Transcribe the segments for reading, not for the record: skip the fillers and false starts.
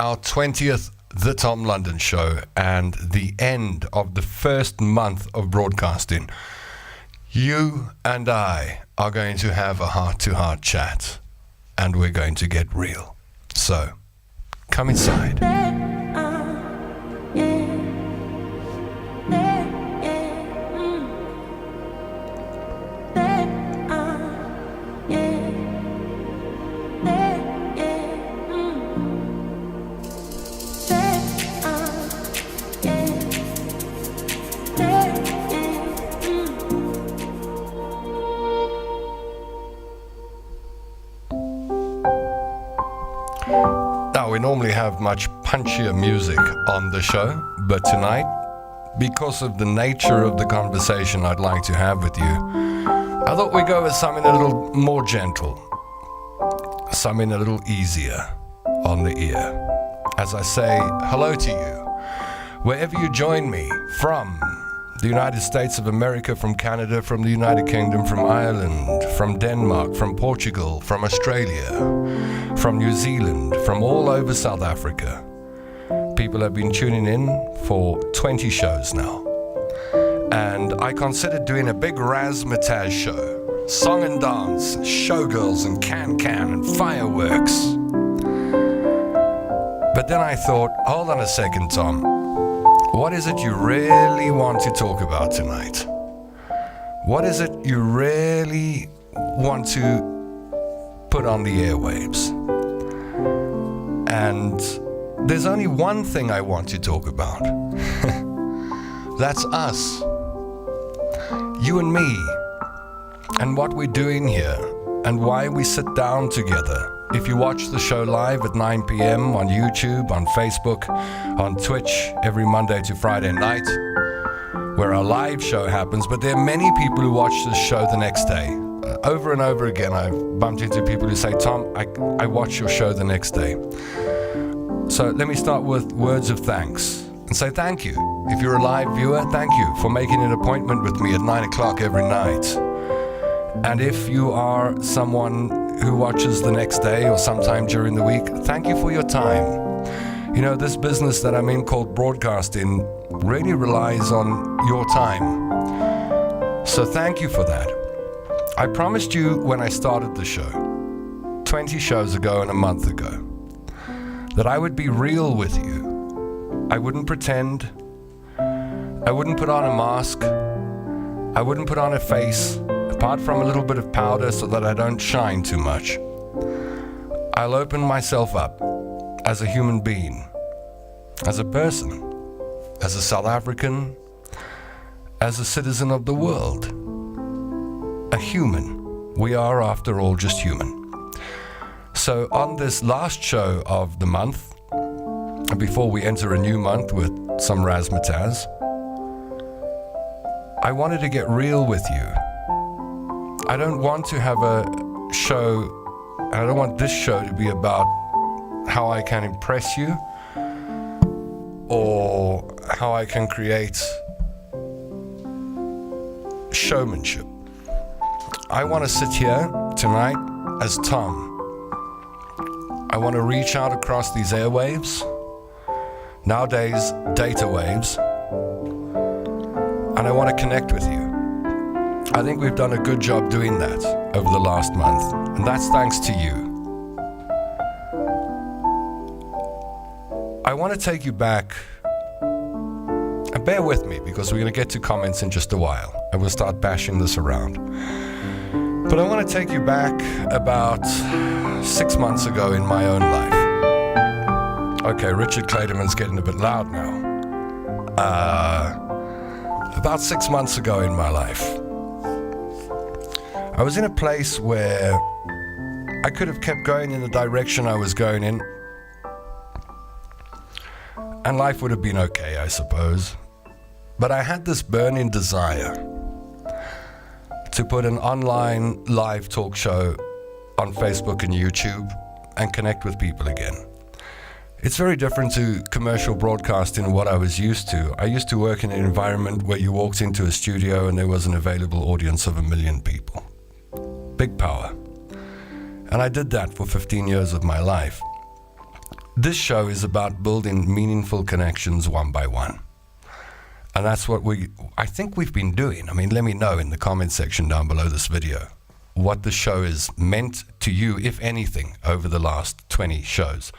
our 20th The Tom London Show and the end of the first month of broadcasting. You and I are going to have a heart-to-heart chat, and we're going to get real. So, come inside. Now, we normally have much punchier music on the show, but tonight, because of the nature of the conversation I'd like to have with you, I thought we'd go with something a little more gentle, something a little easier on the ear. As I say hello to you, wherever you join me from, the United States of America, from Canada, from the United Kingdom, from Ireland, from Denmark, from Portugal, from Australia, from New Zealand, from all over South Africa. People have been tuning in for 20 shows now. And I considered doing a big razzmatazz show. Song and dance, showgirls and can-can and fireworks. But then I thought, hold on a second, Tom. What is it you really want to talk about tonight? What is it you really want to put on the airwaves? And there's only one thing I want to talk about. That's us. You and me. And what we're doing here. And why we sit down together. If you watch the show live at 9 p.m. on YouTube, on Facebook, on Twitch, every Monday to Friday night, where our live show happens, but there are many people who watch this show the next day. Over and over again, I've bumped into people who say, Tom, I watch your show the next day. So let me start with words of thanks and say thank you. If you're a live viewer, thank you for making an appointment with me at 9 o'clock every night. And if you are someone who watches the next day or sometime during the week, thank you for your time. You know, this business that I'm in called broadcasting really relies on your time. So thank you for that. I promised you when I started the show, 20 shows ago and a month ago, that I would be real with you. I wouldn't pretend. I wouldn't put on a mask. I wouldn't put on a face, apart from a little bit of powder so that I don't shine too much. I'll open myself up as a human being, as a person, as a South African, as a citizen of the world. A human. We are, after all, just human. So on this last show of the month, before we enter a new month with some razzmatazz, I wanted to get real with you. I don't want to have a show, and I don't want this show to be about how I can impress you or how I can create showmanship. I want to sit here tonight as Tom. I want to reach out across these airwaves, nowadays data waves, and I want to connect with you. I think we've done a good job doing that over the last month, and that's thanks to you. I want to take you back, and bear with me because we're going to get to comments in just a while, and we'll start bashing this around. But I want to take you back about 6 months ago in my own life. Okay, Richard Clayderman's getting a bit loud now. About 6 months ago in my life, I was in a place where I could have kept going in the direction I was going in, and life would have been okay, I suppose. But I had this burning desire to put an online live talk show on Facebook and YouTube and connect with people again. It's very different to commercial broadcasting and what I was used to. I used to work in an environment where you walked into a studio and there was an available audience of 1 million people. Big power. And I did that for 15 years of my life. This show is about building meaningful connections one by one. And that's what I think we've been doing. I mean, let me know in the comment section down below this video what the show has meant to you, if anything, over the last 20 shows.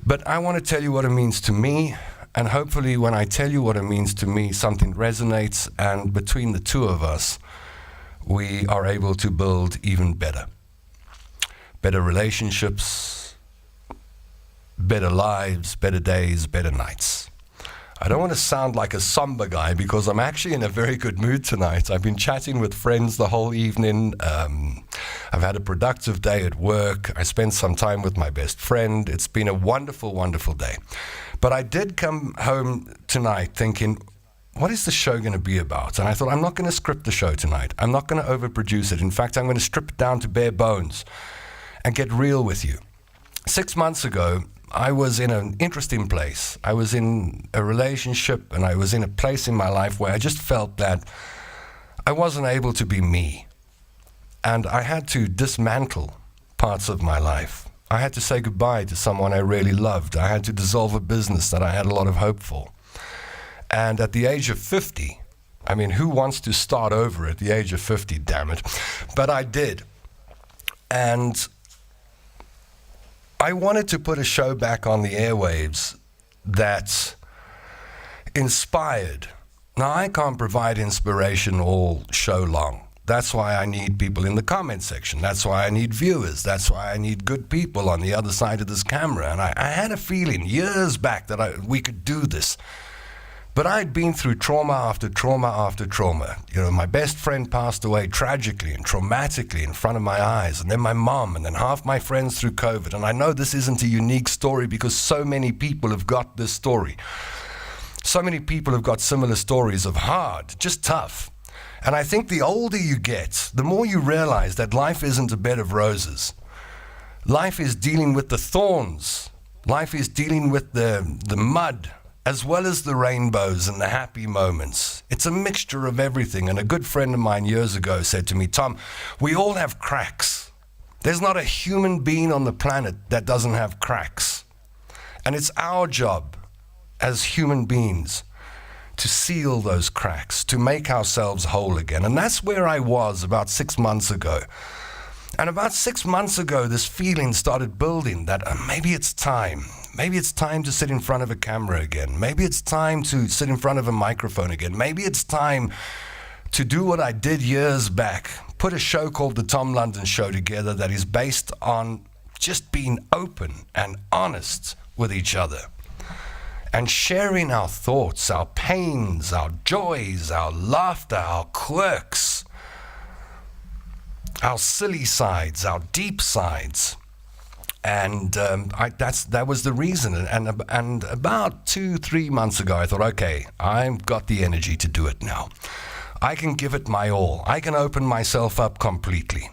But I want to tell you what it means to me, and hopefully when I tell you what it means to me, something resonates, and between the two of us, we are able to build even better relationships, better lives, better days, better nights. I don't want to sound like a somber guy because I'm actually in a very good mood tonight. I've been chatting with friends the whole evening. I've had a productive day at work. I spent some time with my best friend. It's been a wonderful, wonderful day. But I did come home tonight thinking, what is the show going to be about? And I thought, I'm not going to script the show tonight. I'm not going to overproduce it. In fact, I'm going to strip it down to bare bones and get real with you. 6 months ago, I was in an interesting place. I was in a relationship, and I was in a place in my life where I just felt that I wasn't able to be me. And I had to dismantle parts of my life. I had to say goodbye to someone I really loved. I had to dissolve a business that I had a lot of hope for. And at the age of 50, I mean, who wants to start over at the age of 50, damn it? But I did. And I wanted to put a show back on the airwaves that inspired. Now, I can't provide inspiration all show long. That's why I need people in the comment section. That's why I need viewers. That's why I need good people on the other side of this camera. And I had a feeling years back that we could do this. But I'd been through trauma after trauma after trauma. You know, my best friend passed away tragically and traumatically in front of my eyes, and then my mom, and then half my friends through COVID. And I know this isn't a unique story because so many people have got this story. So many people have got similar stories of hard, just tough. And I think the older you get, the more you realize that life isn't a bed of roses. Life is dealing with the thorns. Life is dealing with the mud, as well as the rainbows and the happy moments. It's a mixture of everything. And a good friend of mine years ago said to me, Tom, we all have cracks. There's not a human being on the planet that doesn't have cracks. And it's our job as human beings to seal those cracks, to make ourselves whole again. And that's where I was about 6 months ago. And about 6 months ago, this feeling started building that maybe it's time. Maybe it's time to sit in front of a camera again. Maybe it's time to sit in front of a microphone again. Maybe it's time to do what I did years back, put a show called The Tom London Show together that is based on just being open and honest with each other and sharing our thoughts, our pains, our joys, our laughter, our quirks, our silly sides, our deep sides. And that was the reason. And about 2-3 months ago, I thought, okay, I've got the energy to do it now. I can give it my all. I can open myself up completely.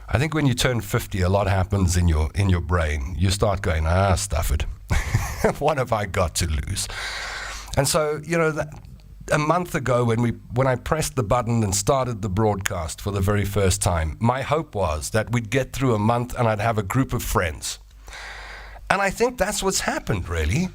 I think when you turn 50, a lot happens in your brain. You start going, stuff it. What have I got to lose? And so, you know, a month ago when I pressed the button and started the broadcast for the very first time, my hope was that we'd get through a month and I'd have a group of friends. And I think that's what's happened, really.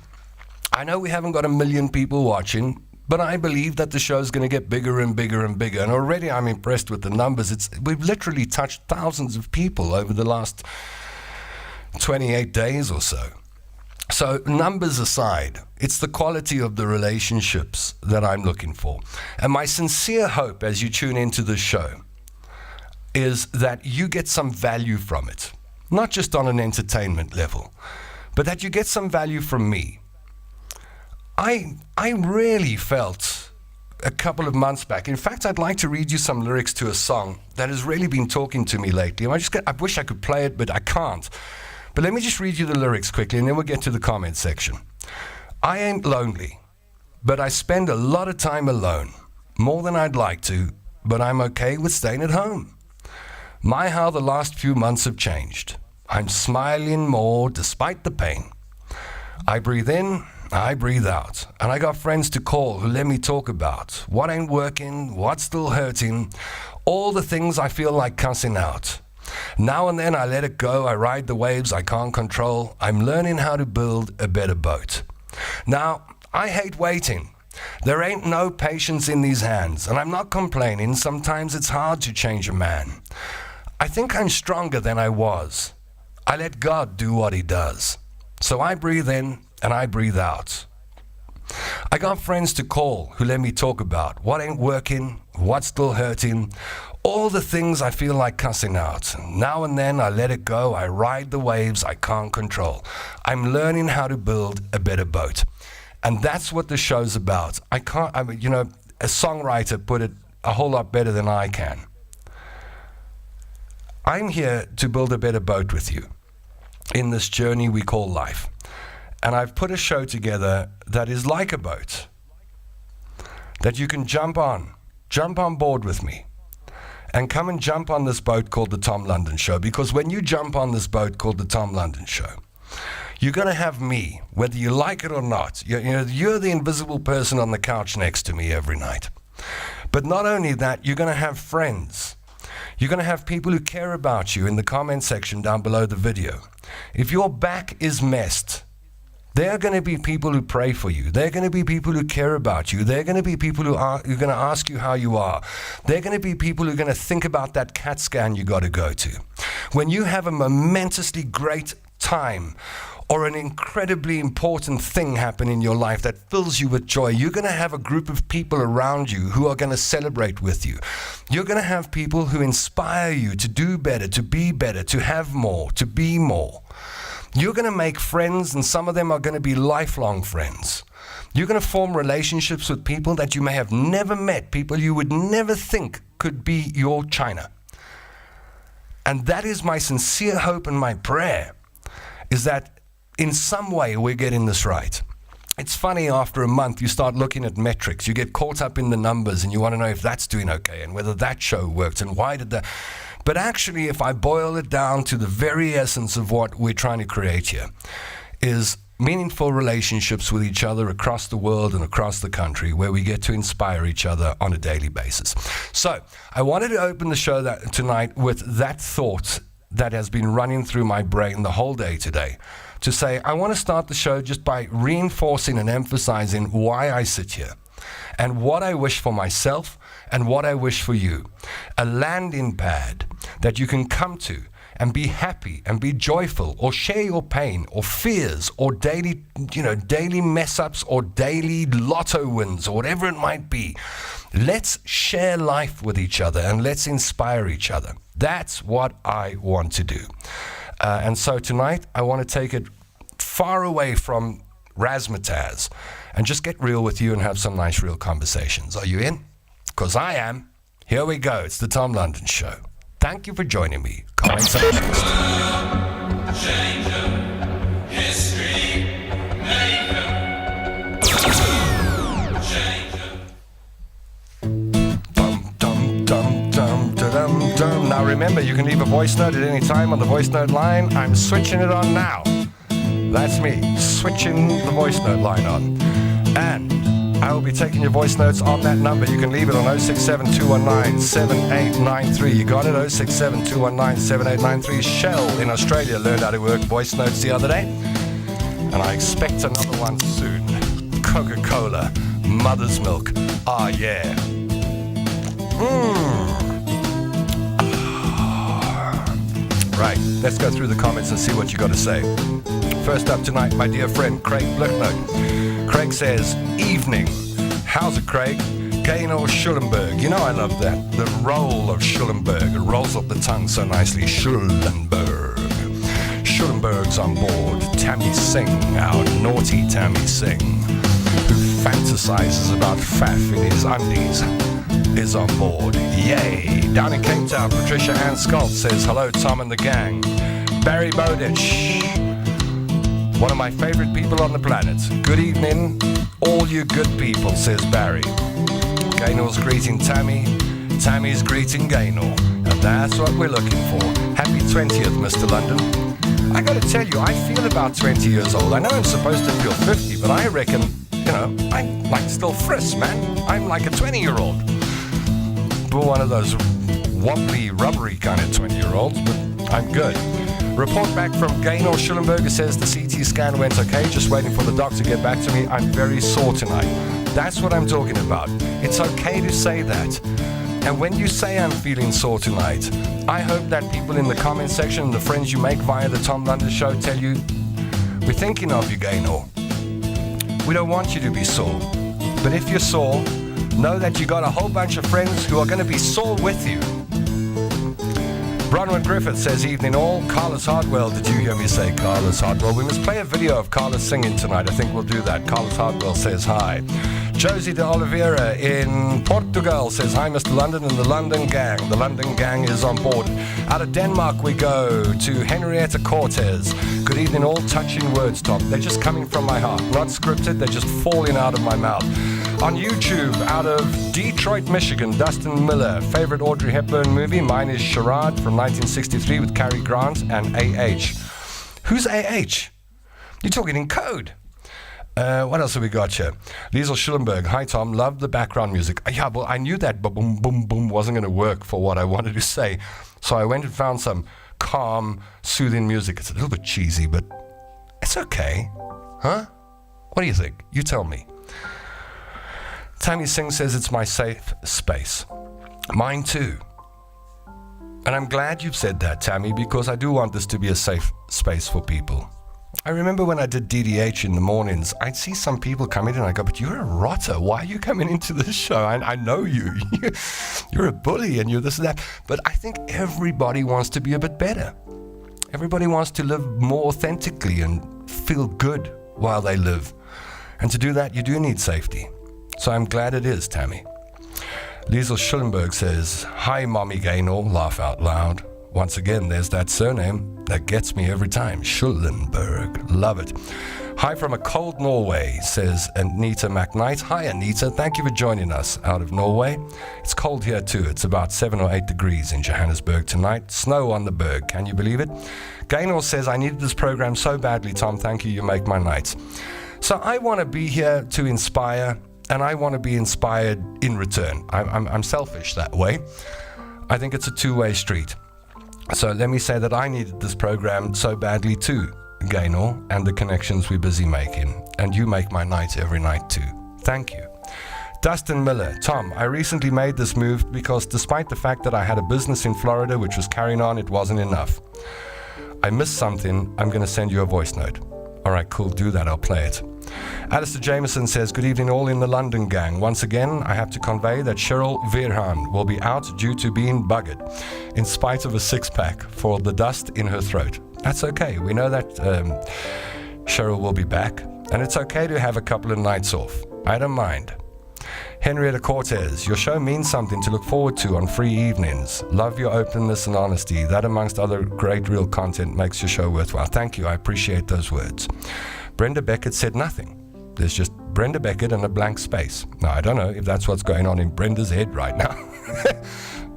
I know we haven't got 1 million people watching, but I believe that the show's going to get bigger and bigger and bigger. And already I'm impressed with the numbers. We've literally touched thousands of people over the last 28 days or so. So numbers aside, it's the quality of the relationships that I'm looking for. And my sincere hope as you tune into the show is that you get some value from it. Not just on an entertainment level, but that you get some value from me. I really felt a couple of months back. In fact, I'd like to read you some lyrics to a song that has really been talking to me lately. I wish I could play it, but I can't. But let me just read you the lyrics quickly, and then we'll get to the comment section. I ain't lonely, but I spend a lot of time alone, more than I'd like to, but I'm okay with staying at home. My, how the last few months have changed. I'm smiling more despite the pain. I breathe in, I breathe out, and I got friends to call who let me talk about what ain't working, what's still hurting, all the things I feel like cussing out. Now and then I let it go. I ride the waves I can't control. I'm learning how to build a better boat. Now, I hate waiting. There ain't no patience in these hands, and I'm not complaining. Sometimes it's hard to change a man. I think I'm stronger than I was. I let God do what he does. So I breathe in and I breathe out. I got friends to call who let me talk about what ain't working, what's still hurting, all the things I feel like cussing out. Now and then I let it go. I ride the waves I can't control. I'm learning how to build a better boat. And that's what the show's about. A songwriter put it a whole lot better than I can. I'm here to build a better boat with you in this journey we call life. And I've put a show together that is like a boat, that you can jump on board with me, and come and jump on this boat called The Tom London Show. Because when you jump on this boat called The Tom London Show, you're going to have me, whether you like it or not. You're the invisible person on the couch next to me every night. But not only that, you're going to have friends. You're going to have people who care about you in the comment section down below the video. If your back is messed, there are going to be people who pray for you. There are going to be people who care about you. There are going to be people who are going to ask you how you are. There are going to be people who are going to think about that CAT scan you got to go to. When you have a momentously great time or an incredibly important thing happen in your life that fills you with joy, you're going to have a group of people around you who are going to celebrate with you. You're going to have people who inspire you to do better, to be better, to have more, to be more. You're going to make friends, and some of them are going to be lifelong friends. You're going to form relationships with people that you may have never met, people you would never think could be your China. And that is my sincere hope and my prayer, is that in some way we're getting this right. It's funny, after a month you start looking at metrics, you get caught up in the numbers and you want to know if that's doing okay and whether that show worked and why did that. But actually, if I boil it down to the very essence of what we're trying to create here, is meaningful relationships with each other across the world and across the country, where we get to inspire each other on a daily basis. So I wanted to open the show tonight with that thought that has been running through my brain the whole day today, to say I want to start the show just by reinforcing and emphasizing why I sit here and what I wish for myself and what I wish for you. A landing pad that you can come to and be happy and be joyful, or share your pain or fears or daily mess-ups or daily lotto wins or whatever it might be. Let's share life with each other and let's inspire each other. That's what I want to do. And so tonight, I want to take it far away from razzmatazz and just get real with you and have some nice, real conversations. Are you in? Because I am. Here we go. It's the Tom London Show. Thank you for joining me. Conversations. Changer, history maker. Changer. Dum dum dum dum dum dum. Now remember, you can leave a voice note at any time on the voice note line. I'm switching it on now. That's me, switching the voice note line on. And I will be taking your voice notes on that number. You can leave it on 067-219-7893. You got it? 067-219-7893. Shell in Australia learned how to work voice notes the other day, and I expect another one soon. Coca-Cola, mother's milk. Ah, yeah. Right, let's go through the comments and see what you got to say. First up tonight, my dear friend Craig Blicknote. Craig says, evening. How's it, Craig? Gaynor Schulenberg. You know I love that. The roll of Schulenberg. It rolls up the tongue so nicely. Schulenberg. Schulenberg's on board. Tammy Singh, our naughty Tammy Singh, who fantasizes about faff in his undies, is on board. Yay! Down in Cape Town, Patricia Ann Scott says, hello, Tom and the gang. Barry Bowditch, one of my favorite people on the planet. Good evening, all you good people, says Barry. Gaynor's greeting Tammy, Tammy's greeting Gaynor, and that's what we're looking for. Happy 20th, Mr. London. I gotta tell you, I feel about 20 years old. I know I'm supposed to feel 50, but I reckon, I'm like still frisk, man. I'm like a 20-year-old. But one of those wobbly, rubbery kind of 20-year-olds, but I'm good. Report back from Gaynor Schullenberger says the CT scan went okay, just waiting for the doctor to get back to me. I'm very sore tonight. That's what I'm talking about. It's okay to say that. And when you say I'm feeling sore tonight, I hope that people in the comment section and the friends you make via the Tom London Show tell you, we're thinking of you, Gaynor. We don't want you to be sore. But if you're sore, know that you got a whole bunch of friends who are going to be sore with you. Bronwyn Griffith says, evening all. Carlos Hardwell, did you hear me say Carlos Hardwell? We must play a video of Carlos singing tonight. I think we'll do that. Carlos Hardwell says hi. Josie de Oliveira in Portugal says, hi, Mr. London and the London Gang. The London Gang is on board. Out of Denmark we go to Henrietta Cortez. Good evening all. Touching words, Tom. They're just coming from my heart. Not scripted, they're just falling out of my mouth. On YouTube, out of Detroit, Michigan, Dustin Miller. Favorite Audrey Hepburn movie? Mine is Charade from 1963 with Cary Grant and A.H. Who's A.H.? You're talking in code. What else have we got here? Liesel Schullenberg. Hi, Tom. Love the background music. Yeah, well, I knew that boom, boom, boom wasn't going to work for what I wanted to say. So I went and found some calm, soothing music. It's a little bit cheesy, but it's okay. Huh? What do you think? You tell me. Tammy Singh says it's my safe space. Mine too. And I'm glad you've said that, Tammy, because I do want this to be a safe space for people. I remember when I did DDH in the mornings, I'd see some people come in and I go, but you're a rotter. Why are you coming into this show? I know you. You're a bully and you're this and that. But I think everybody wants to be a bit better. Everybody wants to live more authentically and feel good while they live. And to do that, you do need safety. So I'm glad it is, Tammy. Liesel Schullenberg says, hi, Mommy Gaynor, laugh out loud. Once again, there's that surname that gets me every time. Schullenberg. Love it. Hi from a cold Norway, says Anita McKnight. Hi, Anita. Thank you for joining us out of Norway. It's cold here too. It's about 7 or 8 degrees in Johannesburg tonight. Snow on the berg. Can you believe it? Gaynor says, I needed this program so badly, Tom. Thank you. You make my nights. So I want to be here to inspire, and I want to be inspired in return. I'm selfish that way. I think it's a two-way street. So let me say that I needed this program so badly too, Gaynor, and the connections we're busy making. And you make my nights every night too. Thank you. Dustin Miller. Tom, I recently made this move because despite the fact that I had a business in Florida which was carrying on, it wasn't enough. I missed something. I'm going to send you a voice note. All right, cool. Do that. I'll play it. Alistair Jameson says, good evening all in the London Gang. Once again, I have to convey that Cheryl Verhaan will be out due to being buggered, in spite of a six-pack for the dust in her throat. That's okay. We know that Cheryl will be back, and it's okay to have a couple of nights off. I don't mind. Henrietta Cortez, your show means something to look forward to on free evenings. Love your openness and honesty. That, amongst other great real content, makes your show worthwhile. Thank you. I appreciate those words. Brenda Beckett said nothing. There's just Brenda Beckett and a blank space. Now, I don't know if that's what's going on in Brenda's head right now,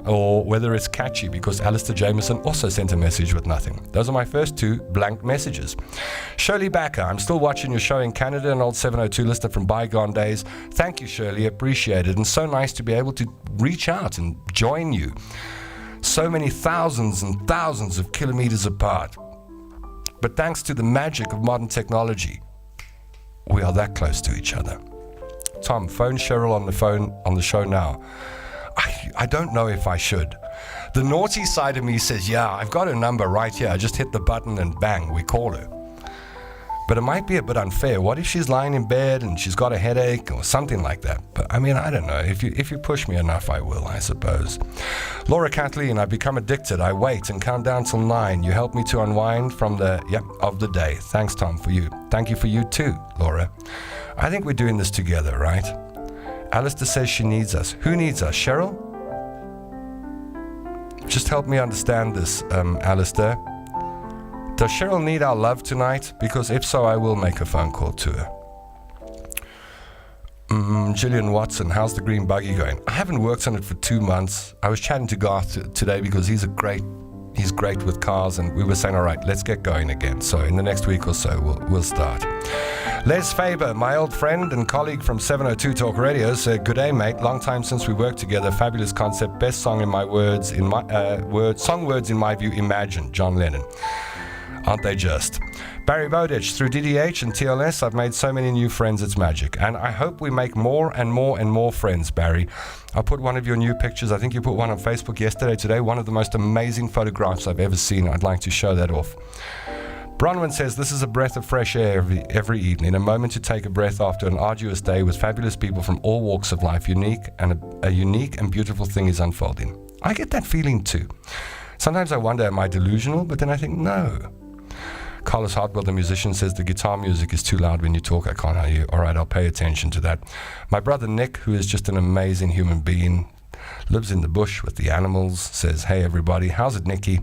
or whether it's catchy, because Alistair Jameson also sent a message with nothing. Those are my first two blank messages. Shirley Backer, I'm still watching your show in Canada, an old 702 listener from bygone days. Thank you, Shirley, appreciate it. And so nice to be able to reach out and join you. So many thousands and thousands of kilometers apart. But thanks to the magic of modern technology, we are that close to each other. Tom, phone Cheryl on the show now. I don't know if I should. The naughty side of me says, yeah, I've got her number right here. I just hit the button and bang, we call her. But it might be a bit unfair. What if she's lying in bed and she's got a headache or something like that? But I mean, I don't know. If you push me enough, I will, I suppose. Laura Kathleen, I've become addicted. I wait and count down till 9. You help me to unwind from of the day. Thanks, Tom, for you. Thank you for you too, Laura. I think we're doing this together, right? Alistair says she needs us. Who needs us? Cheryl? Just help me understand this, Alistair. Does Cheryl need our love tonight? Because if so, I will make a phone call to her. Gillian Watson, how's the green buggy going? I haven't worked on it for 2 months. I was chatting to Garth today because he's great with cars, and we were saying, all right, let's get going again. So in the next week or so, we'll start. Les Faber, my old friend and colleague from 702 Talk Radio, said, "Good day, mate. Long time since we worked together. Fabulous concept. Best song in my words, song words in my view. Imagine, John Lennon. Aren't they just?" Barry Bowditch, through DDH and TLS, I've made so many new friends, it's magic. And I hope we make more and more and more friends, Barry. I put one of your new pictures, I think you put one on Facebook today, one of the most amazing photographs I've ever seen. I'd like to show that off. Bronwyn says, "This is a breath of fresh air every evening, a moment to take a breath after an arduous day with fabulous people from all walks of life. Unique and a unique and beautiful thing is unfolding." I get that feeling too. Sometimes I wonder, am I delusional? But then I think, no. Carlos Hartwell, the musician, says, "The guitar music is too loud when you talk. I can't hear you." All right, I'll pay attention to that. My brother Nick, who is just an amazing human being, lives in the bush with the animals, says, "Hey, everybody. How's it, Nicky?"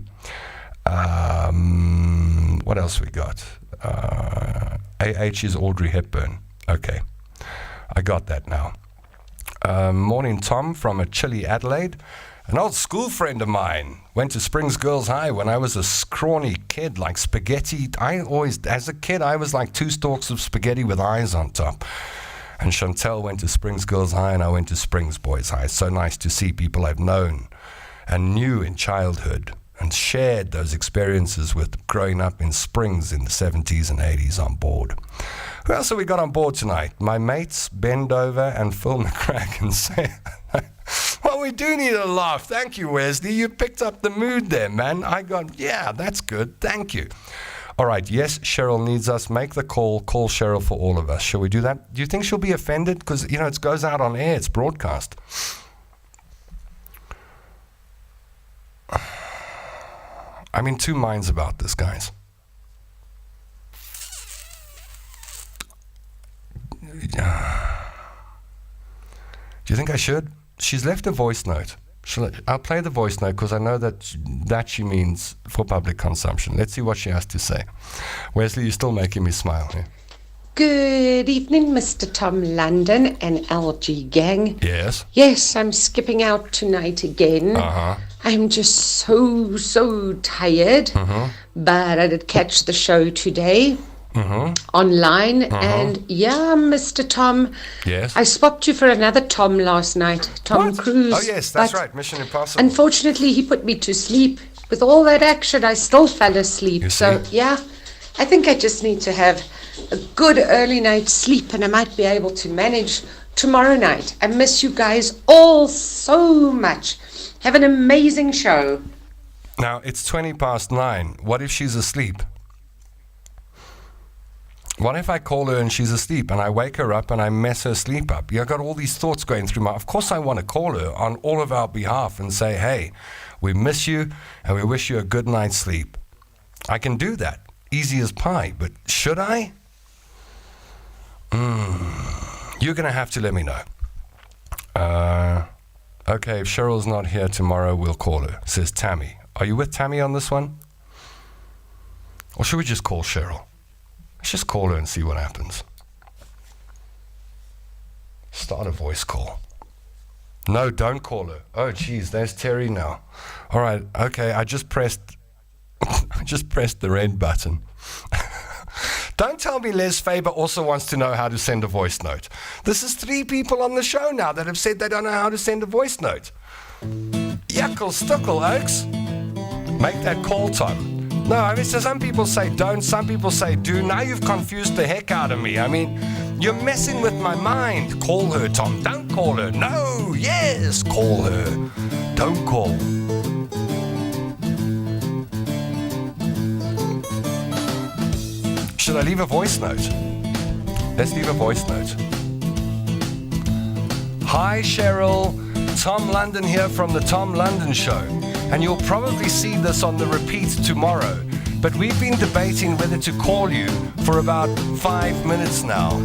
What else we got? AH is Audrey Hepburn. Okay, I got that now. Morning, Tom, from a chilly Adelaide. An old school friend of mine went to Springs Girls High when I was a scrawny kid, like spaghetti. As a kid, I was like 2 stalks of spaghetti with eyes on top. And Chantel went to Springs Girls High and I went to Springs Boys High. It's so nice to see people I've known and knew in childhood and shared those experiences with growing up in Springs in the 70s and 80s on board. Who else have we got on board tonight? My mates, Ben Dover and Phil McCracken, say... Well, we do need a laugh. Thank you, Wesley. You picked up the mood there, man. Yeah, that's good. Thank you. All right, yes, Cheryl needs us. Make the call. Call Cheryl for all of us. Shall we do that? Do you think she'll be offended? Because, it goes out on air. It's broadcast. I'm in 2 minds about this, guys. Do you think I should? She's left a voice note. I'll play the voice note because I know that she means for public consumption. Let's see what she has to say. Wesley, you're still making me smile here. Good evening, Mr. Tom London and LG gang. Yes? Yes, I'm skipping out tonight again. Uh-huh. I'm just so tired. But I did catch the show today. Online, and yeah, Mr. Tom. Yes. I swapped you for another Tom last night, Tom What? Cruise. Oh yes, that's right, Mission Impossible. Unfortunately, he put me to sleep. With all that action, I still fell asleep. You So see? yeah, I think I just need to have a good early night's sleep, and I might be able to manage tomorrow night. I miss you guys all so much. Have an amazing show. Now it's 9:20. What if she's asleep? What if I call her and she's asleep and I wake her up and I mess her sleep up? I've got all these thoughts going through Of course I want to call her on all of our behalf and say, "Hey, we miss you and we wish you a good night's sleep." I can do that. Easy as pie. But should I? You're going to have to let me know. Okay, if Cheryl's not here tomorrow, we'll call her, says Tammy. Are you with Tammy on this one? Or should we just call Cheryl? Let's just call her and see what happens. Start a voice call. No, don't call her. Oh, geez, there's Terry now. All right, okay, I just pressed the red button. Don't tell me Les Faber also wants to know how to send a voice note. This is 3 people on the show now that have said they don't know how to send a voice note. Yuckle stuckle, Oaks. Make that call, Tom. No, I mean, so some people say don't, some people say do. Now you've confused the heck out of me. I mean, you're messing with my mind. Call her, Tom. Don't call her. No, yes, call her. Don't call. Should I leave a voice note? Let's leave a voice note. Hi, Cheryl. Tom London here from the Tom London Show. And you'll probably see this on the repeat tomorrow. But we've been debating whether to call you for about 5 minutes now.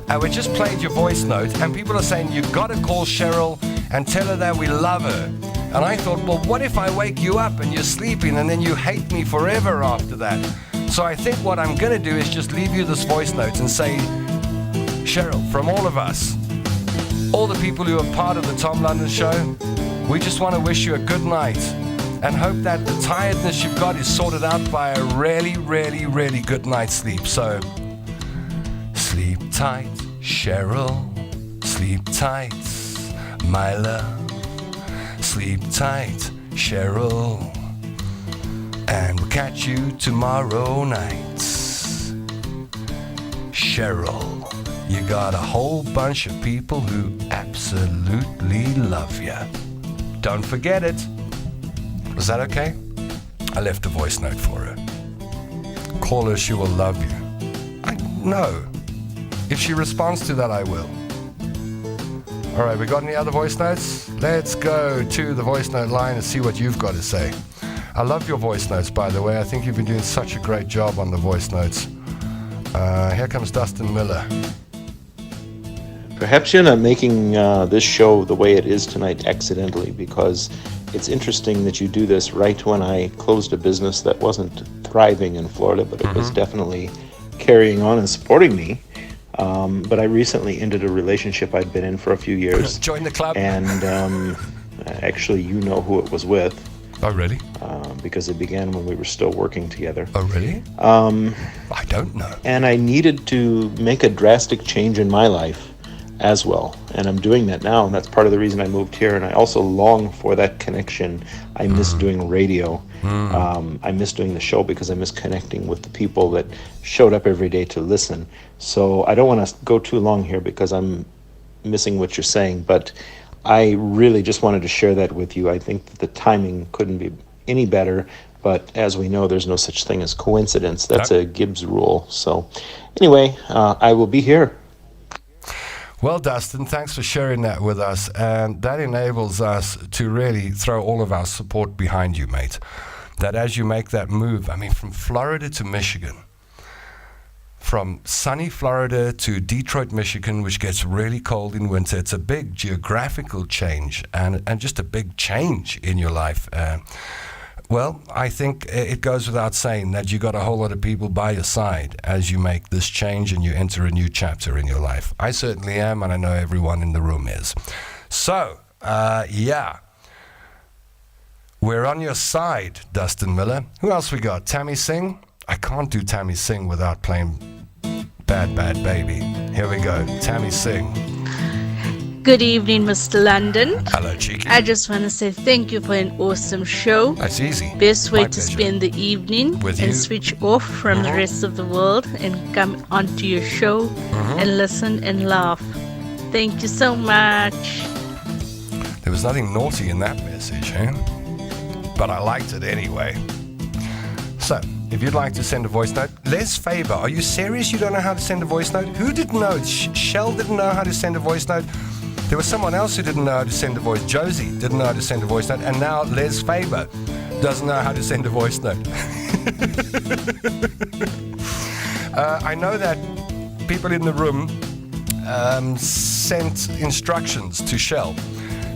And we just played your voice note, and people are saying you've got to call Cheryl and tell her that we love her. And I thought, well, what if I wake you up and you're sleeping and then you hate me forever after that? So I think what I'm going to do is just leave you this voice note and say, Cheryl, from all of us, all the people who are part of the Tom London Show, we just want to wish you a good night and hope that the tiredness you've got is sorted out by a really, really, really good night's sleep. So, sleep tight, Cheryl. Sleep tight, my love. Sleep tight, Cheryl. And we'll catch you tomorrow night. Cheryl, you got a whole bunch of people who absolutely love you. Don't forget it. Was that okay? I left a voice note for her. Call her, she will love you. I know. If she responds to that, I will. All right, we got any other voice notes? Let's go to the voice note line and see what you've got to say. I love your voice notes, by the way. I think you've been doing such a great job on the voice notes. Here comes Dustin Miller. Perhaps you're not making this show the way it is tonight accidentally, because it's interesting that you do this right when I closed a business that wasn't thriving in Florida, but it was definitely carrying on and supporting me. But I recently ended a relationship I'd been in for a few years. Join the club. And actually, you know who it was with. Oh, really? Because it began when we were still working together. Oh, really? I don't know. And I needed to make a drastic change in my life as well. And I'm doing that now, and that's part of the reason I moved here. And I also long for that connection. I miss doing radio. I miss doing the show because I miss connecting with the people that showed up every day to listen. So I don't want to go too long here because I'm missing what you're saying, but I really just wanted to share that with you. I think that the timing couldn't be any better, but as we know, there's no such thing as coincidence. That's a Gibbs rule. So anyway, I will be here. Well, Dustin, thanks for sharing that with us. And that enables us to really throw all of our support behind you, mate. That as you make that move, I mean, from Florida to Michigan, from sunny Florida to Detroit, Michigan, which gets really cold in winter, it's a big geographical change and just a big change in your life. Well, I think it goes without saying that you got a whole lot of people by your side as you make this change and you enter a new chapter in your life. I certainly am, and I know everyone in the room is. So, yeah. We're on your side, Dustin Miller. Who else we got? Tammy Singh? I can't do Tammy Singh without playing Bad Bad Baby. Here we go. Tammy Singh. Good evening, Mr. London. Hello, Cheeky. I just want to say thank you for an awesome show. That's easy. Best way My to pleasure. spend the evening With and you. switch off from the rest of the world and come onto your show and listen and laugh. Thank you so much. There was nothing naughty in that message, eh? But I liked it anyway. So, if you'd like to send a voice note, Les Faber, are you serious you don't know how to send a voice note? Who didn't know? Shell didn't know how to send a voice note. There was someone else who didn't know how to send a voice. Josie didn't know how to send a voice note. And now Les Faber doesn't know how to send a voice note. I know that people in the room sent instructions to Shell.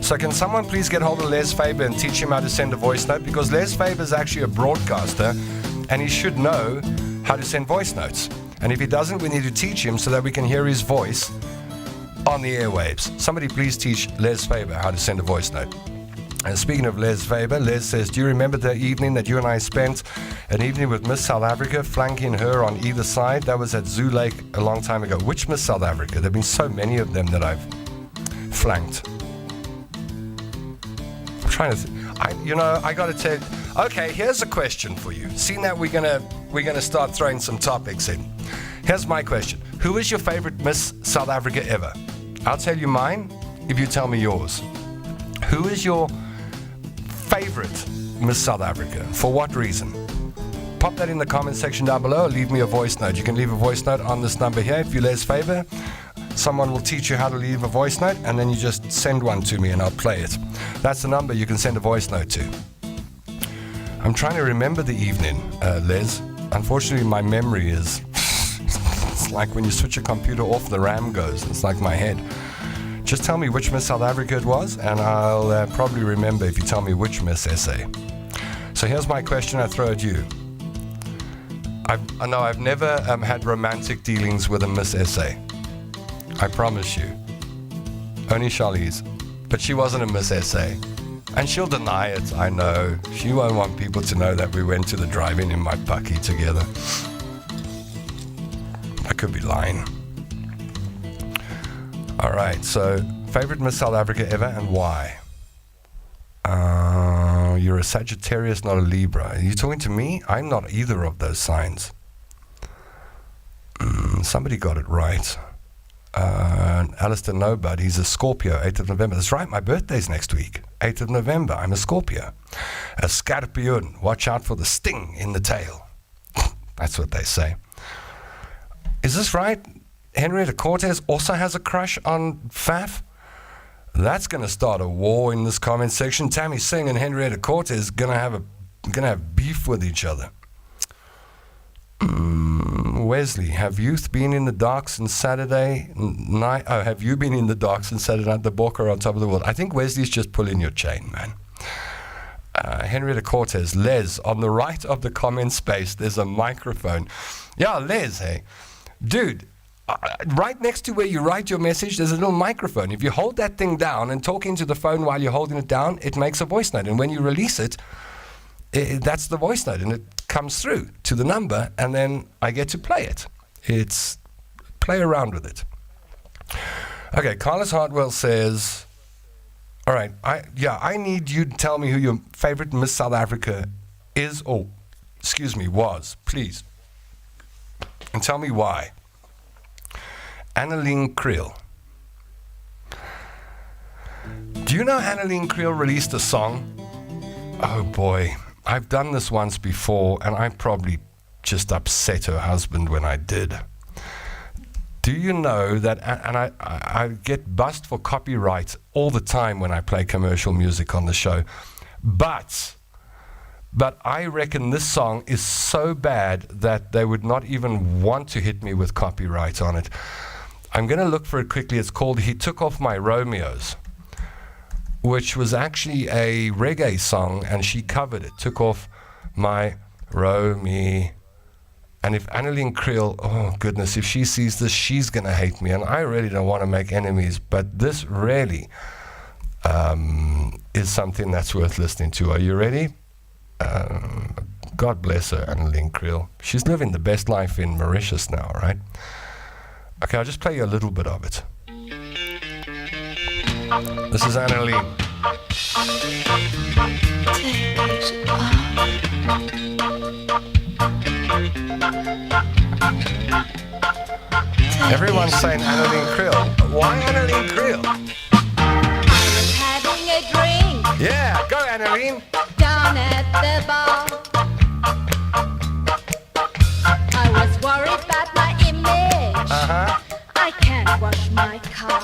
So can someone please get hold of Les Faber and teach him how to send a voice note? Because Les Faber is actually a broadcaster and he should know how to send voice notes. And if he doesn't, we need to teach him so that we can hear his voice on the airwaves. Somebody please teach Les Faber how to send a voice note. And speaking of Les Faber, Les says, do you remember the evening that you and I spent an evening with Miss South Africa, flanking her on either side? That was at Zoo Lake a long time ago. Which Miss South Africa? There have been so many of them that I've flanked. I'm trying to I got to tell you. Okay, here's a question for you. Seeing that we're gonna start throwing some topics in. Here's my question. Who is your favorite Miss South Africa ever? I'll tell you mine if you tell me yours. Who is your favorite Miss South Africa? For what reason? Pop that in the comment section down below or leave me a voice note. You can leave a voice note on this number here if you Les Faber. Someone will teach you how to leave a voice note and then you just send one to me and I'll play it. That's the number you can send a voice note to. I'm trying to remember the evening, Les. Unfortunately, my memory is... it's like when you switch a computer off, the RAM goes. It's like my head. Just tell me which Miss South Africa it was, and I'll probably remember if you tell me which Miss SA. So here's my question I throw at you. I know I've never had romantic dealings with a Miss SA. I promise you. Only Charlize. But she wasn't a Miss SA. And she'll deny it, I know. She won't want people to know that we went to the drive-in in my bucky together. I could be lying. All right, so favorite Miss South Africa ever and why? You're a Sagittarius, not a Libra. Are you talking to me? I'm not either of those signs. Somebody got it right. Alistair Nobud, he's a Scorpio, 8th of November. That's right, my birthday's next week, 8th of November. I'm a Scorpio. A Scorpion, watch out for the sting in the tail. That's what they say. Is this right? Henrietta Cortez also has a crush on Faf? That's going to start a war in this comment section. Tammy Singh and Henrietta Cortez going to have beef with each other. Wesley, have youth been in the dark since Saturday night? Oh, have you been in the dark since Saturday night? The Bokker on top of the world. I think Wesley's just pulling your chain, man. Henrietta Cortez, Les, on the right of the comment space, there's a microphone. Yeah, Les, hey. Dude, right next to where you write your message, there's a little microphone. If you hold that thing down and talk into the phone while you're holding it down, it makes a voice note. And when you release it, that's the voice note. And it comes through to the number, and then I get to play it. It's play around with it. Okay, Carlos Hartwell says, all right, I need you to tell me who your favorite Miss South Africa is, or, excuse me, was, please. And tell me why. Annalene Creel. Do you know Annalene Creel released a song? Oh boy, I've done this once before, and I probably just upset her husband when I did. Do you know that, and I get bust for copyright all the time when I play commercial music on the show, but I reckon this song is so bad that they would not even want to hit me with copyright on it. I'm going to look for it quickly. It's called He Took Off My Romeos, which was actually a reggae song, and she covered it. Took off my Romeo. And if Annalene Creel, oh goodness, if she sees this, she's going to hate me. And I really don't want to make enemies, but this really is something that's worth listening to. Are you ready? God bless her, Annalene Creel. She's living the best life in Mauritius now, right? Okay, I'll just play you a little bit of it. This is Annalene. Everyone's saying Annalene Creel. Why Annalene Creel? I was having a drink Yeah, go Annalene. down at the bar. I was worried about my image. I can't wash my car.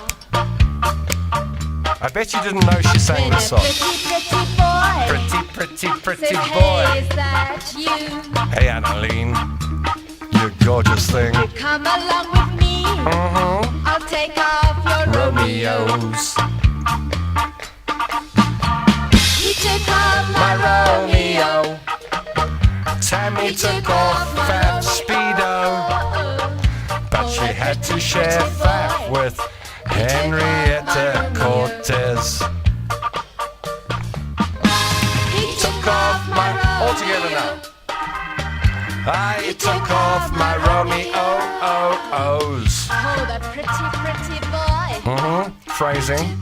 I bet you didn't know she sang When this a song. pretty boy Pretty said, boy. "Hey, is that you? Hey Annalene, you gorgeous thing. Come along with me. I'll take off your Romeos." Romeos. He took off My my Romeo. Tammy took off Fat Speedo, but she had to share Fat with Henrietta Cortez. He Took off my, all together now. I took off my Romeos. Oh, that pretty boy. Phrasing.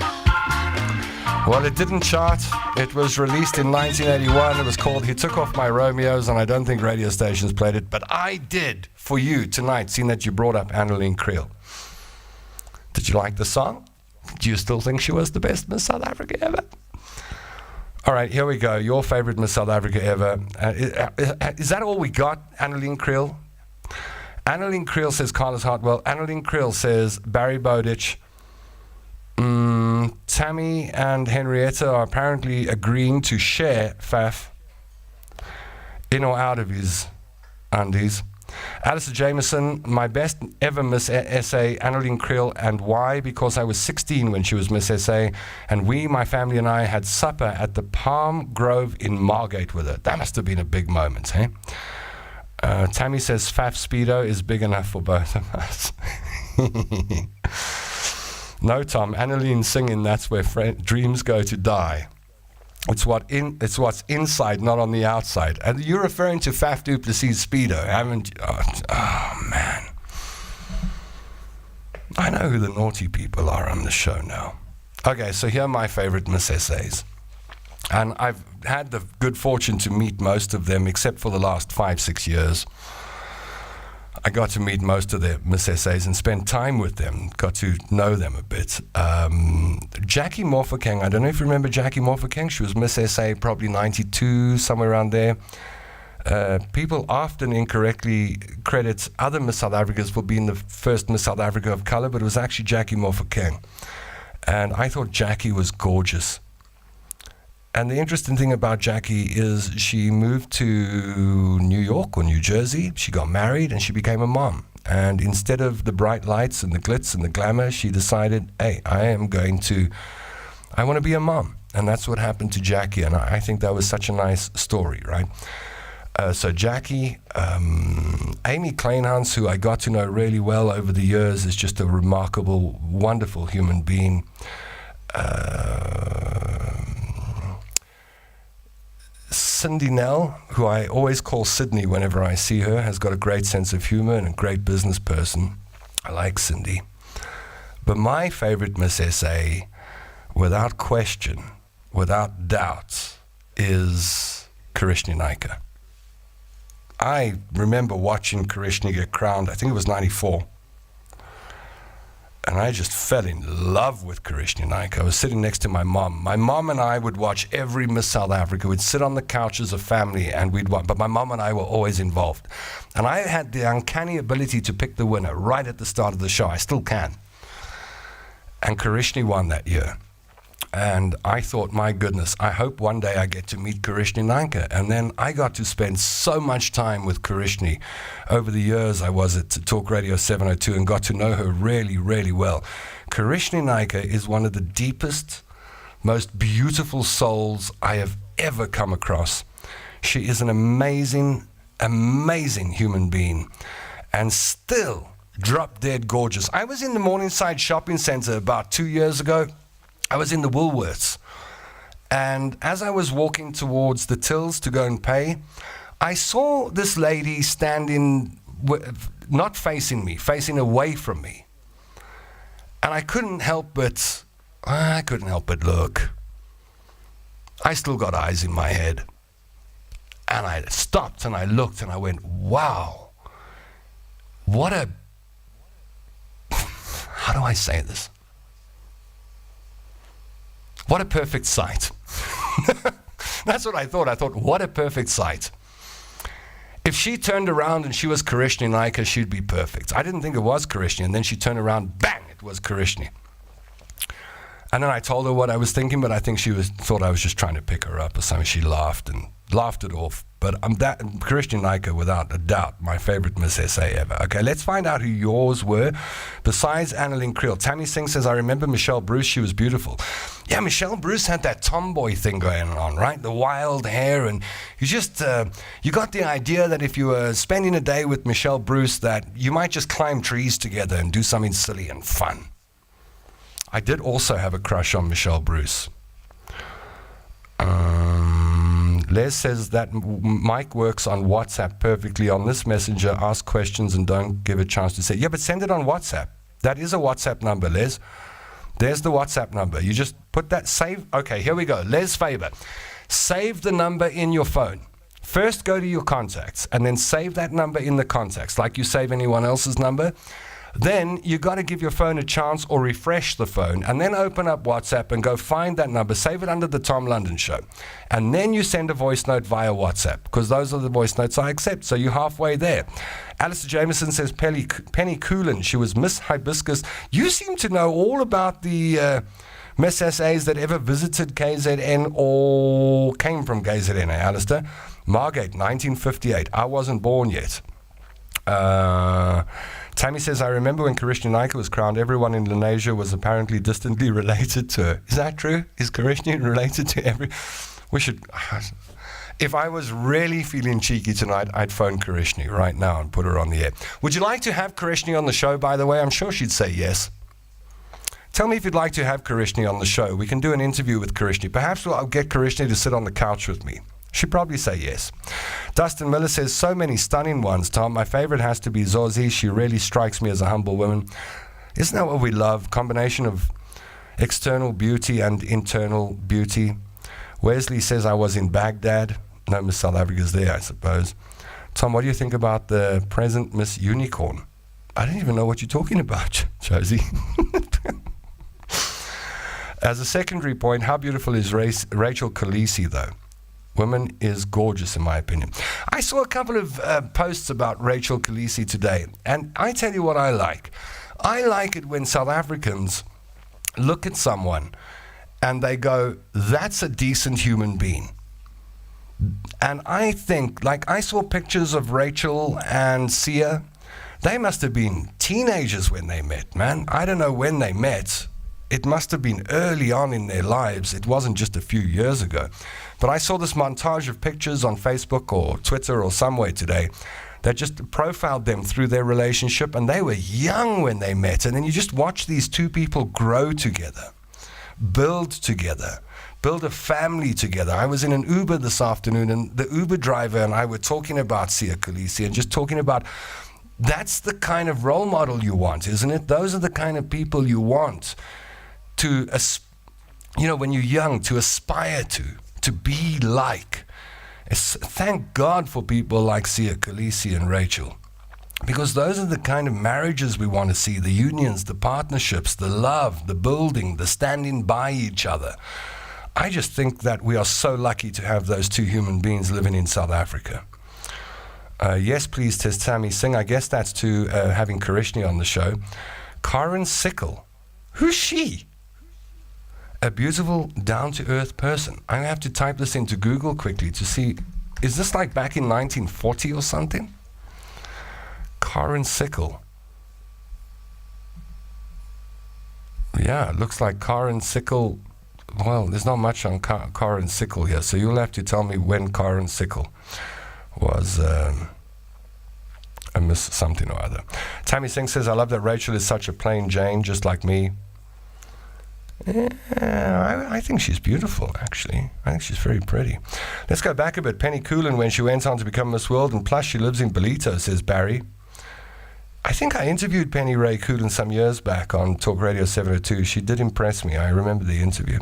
Well, it didn't chart. It was released in 1981. It was called He Took Off My Romeos, and I don't think radio stations played it, but I did for you tonight, seeing that you brought up Annalene Creel. Did you like the song? Do you still think she was the best Miss South Africa ever? All right, here we go. Your favorite Miss South Africa ever. Is that all we got, Annalene Creel? Annalene Creel says Carlos Hartwell. Annalene Creel says Barry Bowditch. Tammy and Henrietta are apparently agreeing to share Faf in or out of his undies. Alistair Jameson, my best ever Miss SA, Annalene Creel, and why? Because I was 16 when she was Miss SA, and we, my family and I, had supper at the Palm Grove in Margate with her. That must have been a big moment, eh? Tammy says Faf Speedo is big enough for both of us. No, Tom, Annalene singing That's Where Dreams Go to Die. It's what's inside, not on the outside. And you're referring to Faf du Plessis Speedo, haven't you? Oh man. I know who the naughty people are on the show now. Okay, so here are my favorite Miss Essays. And I've had the good fortune to meet most of them, except for the last 5-6 years. I got to meet most of their Miss Essays and spend time with them, got to know them a bit. Jackie Mofokeng, I don't know if you remember Jackie Mofokeng. She was Miss SA, probably 92, somewhere around there. People often incorrectly credit other Miss South Africas for being the first Miss South Africa of color, but it was actually Jackie Mofokeng. And I thought Jackie was gorgeous. And the interesting thing about Jackie is she moved to New York or New Jersey. She got married and she became a mom. And instead of the bright lights and the glitz and the glamour, she decided, hey, I want to be a mom. And that's what happened to Jackie. And I think that was such a nice story, right? So Jackie, Amy Kleinhans, who I got to know really well over the years, is just a remarkable, wonderful human being. Cindy Nell, who I always call Sydney whenever I see her, has got a great sense of humor and a great business person. I like Cindy. But my favorite Miss SA, without question, without doubt, is Karishni Naika. I remember watching Karishni get crowned, I think it was 94. And I just fell in love with Karishni Naika. I was sitting next to my mom. My mom and I would watch every Miss South Africa. We'd sit on the couch as a family and we'd watch. But my mom and I were always involved. And I had the uncanny ability to pick the winner right at the start of the show. I still can. And Karishni won that year. And I thought, my goodness, I hope one day I get to meet Karishni Naika. And then I got to spend so much time with Karishni. Over the years, I was at Talk Radio 702 and got to know her really, really well. Karishni Naika is one of the deepest, most beautiful souls I have ever come across. She is an amazing, amazing human being. And still drop-dead gorgeous. I was in the Morningside Shopping Center about 2 years ago. I was in the Woolworths, and as I was walking towards the tills to go and pay, I saw this lady standing, not facing me, facing away from me. And I couldn't help but look. I still got eyes in my head. And I stopped and I looked and I went, wow, what a, how do I say this? What a perfect sight. That's what I thought. I thought, what a perfect sight. If she turned around and she was Karishni Naika, she'd be perfect. I didn't think it was Karishni, and then she turned around, bang, it was Karishni. And then I told her what I was thinking, but I think she thought I was just trying to pick her up or something. She laughed and laughed it off. But Karishni Naika, without a doubt, my favorite Miss SA ever. Okay, let's find out who yours were. Besides Annalyn Creel, Tammy Singh says, I remember Michelle Bruce, she was beautiful. Yeah, Michelle Bruce had that tomboy thing going on, right? The wild hair, and you just, you got the idea that if you were spending a day with Michelle Bruce, that you might just climb trees together and do something silly and fun. I did also have a crush on Michelle Bruce. Les says that Mike works on WhatsApp perfectly on this messenger, ask questions and don't give a chance to say. Yeah, but send it on WhatsApp. That is a WhatsApp number, Les. There's the WhatsApp number. You just put that, save. Okay, here we go. Les Faber. Save the number in your phone. First go to your contacts and then save that number in the contacts like you save anyone else's number. Then you got to give your phone a chance or refresh the phone and then open up WhatsApp and go find that number, save it under the Tom London Show. And then you send a voice note via WhatsApp because those are the voice notes I accept. So you're halfway there. Alistair Jameson says Penny Coolin, she was Miss Hibiscus. You seem to know all about the Miss SAs that ever visited KZN or came from KZN, Alistair? Margate, 1958. I wasn't born yet. Tammy says, I remember when Karishni Naika was crowned, everyone in Lenasia was apparently distantly related to her. Is that true? Is Karishni related to every... We should... If I was really feeling cheeky tonight, I'd phone Karishni right now and put her on the air. Would you like to have Karishni on the show, by the way? I'm sure she'd say yes. Tell me if you'd like to have Karishni on the show. We can do an interview with Karishni. Perhaps I'll get Karishni to sit on the couch with me. She'd probably say yes. Dustin Miller says, so many stunning ones, Tom. My favorite has to be Zozi. She really strikes me as a humble woman. Isn't that what we love? Combination of external beauty and internal beauty. Wesley says, I was in Baghdad. No, Miss South Africa's there, I suppose. Tom, what do you think about the present Miss Unicorn? I don't even know what you're talking about, Josie. As a secondary point, how beautiful is Rachel Khaleesi, though? Woman is gorgeous, in my opinion. I saw a couple of posts about Rachel Khaleesi today, and I tell you what I like. I like it when South Africans look at someone and they go, that's a decent human being. And I think, like, I saw pictures of Rachel and Sia. They must have been teenagers when they met, man. I don't know when they met. It must have been early on in their lives. It wasn't just a few years ago. But I saw this montage of pictures on Facebook or Twitter or somewhere today that just profiled them through their relationship, and they were young when they met. And then you just watch these two people grow together, build together, build a family together. I was in an Uber this afternoon, and the Uber driver and I were talking about Sia Khaleesi and just talking about that's the kind of role model you want, isn't it? Those are the kind of people you want to, when you're young, to aspire to be like. Thank God for people like Sia Khaleesi and Rachel, because those are the kind of marriages we want to see, the unions, the partnerships, the love, the building, the standing by each other. I just think that we are so lucky to have those two human beings living in South Africa. Yes, please, says Tammy Singh. I guess that's to having Karishni on the show. Karen Sickle. Who's she? A beautiful, down-to-earth person. I have to type this into Google quickly to see, is this like back in 1940 or something? Karen Sickle. Yeah, it looks like Karen Sickle. Well, there's not much on Karen Sickle here, so you'll have to tell me when Karen Sickle was a Miss something or other. Tammy Singh says, I love that Rachel is such a plain Jane, just like me. Yeah, I think she's beautiful, actually. I think she's very pretty. Let's go back a bit. Penny Coolin, when she went on to become Miss World, and plus she lives in Belito, says Barry. I think I interviewed Penny Ray Coolin some years back on Talk Radio 702. She did impress me. I remember the interview.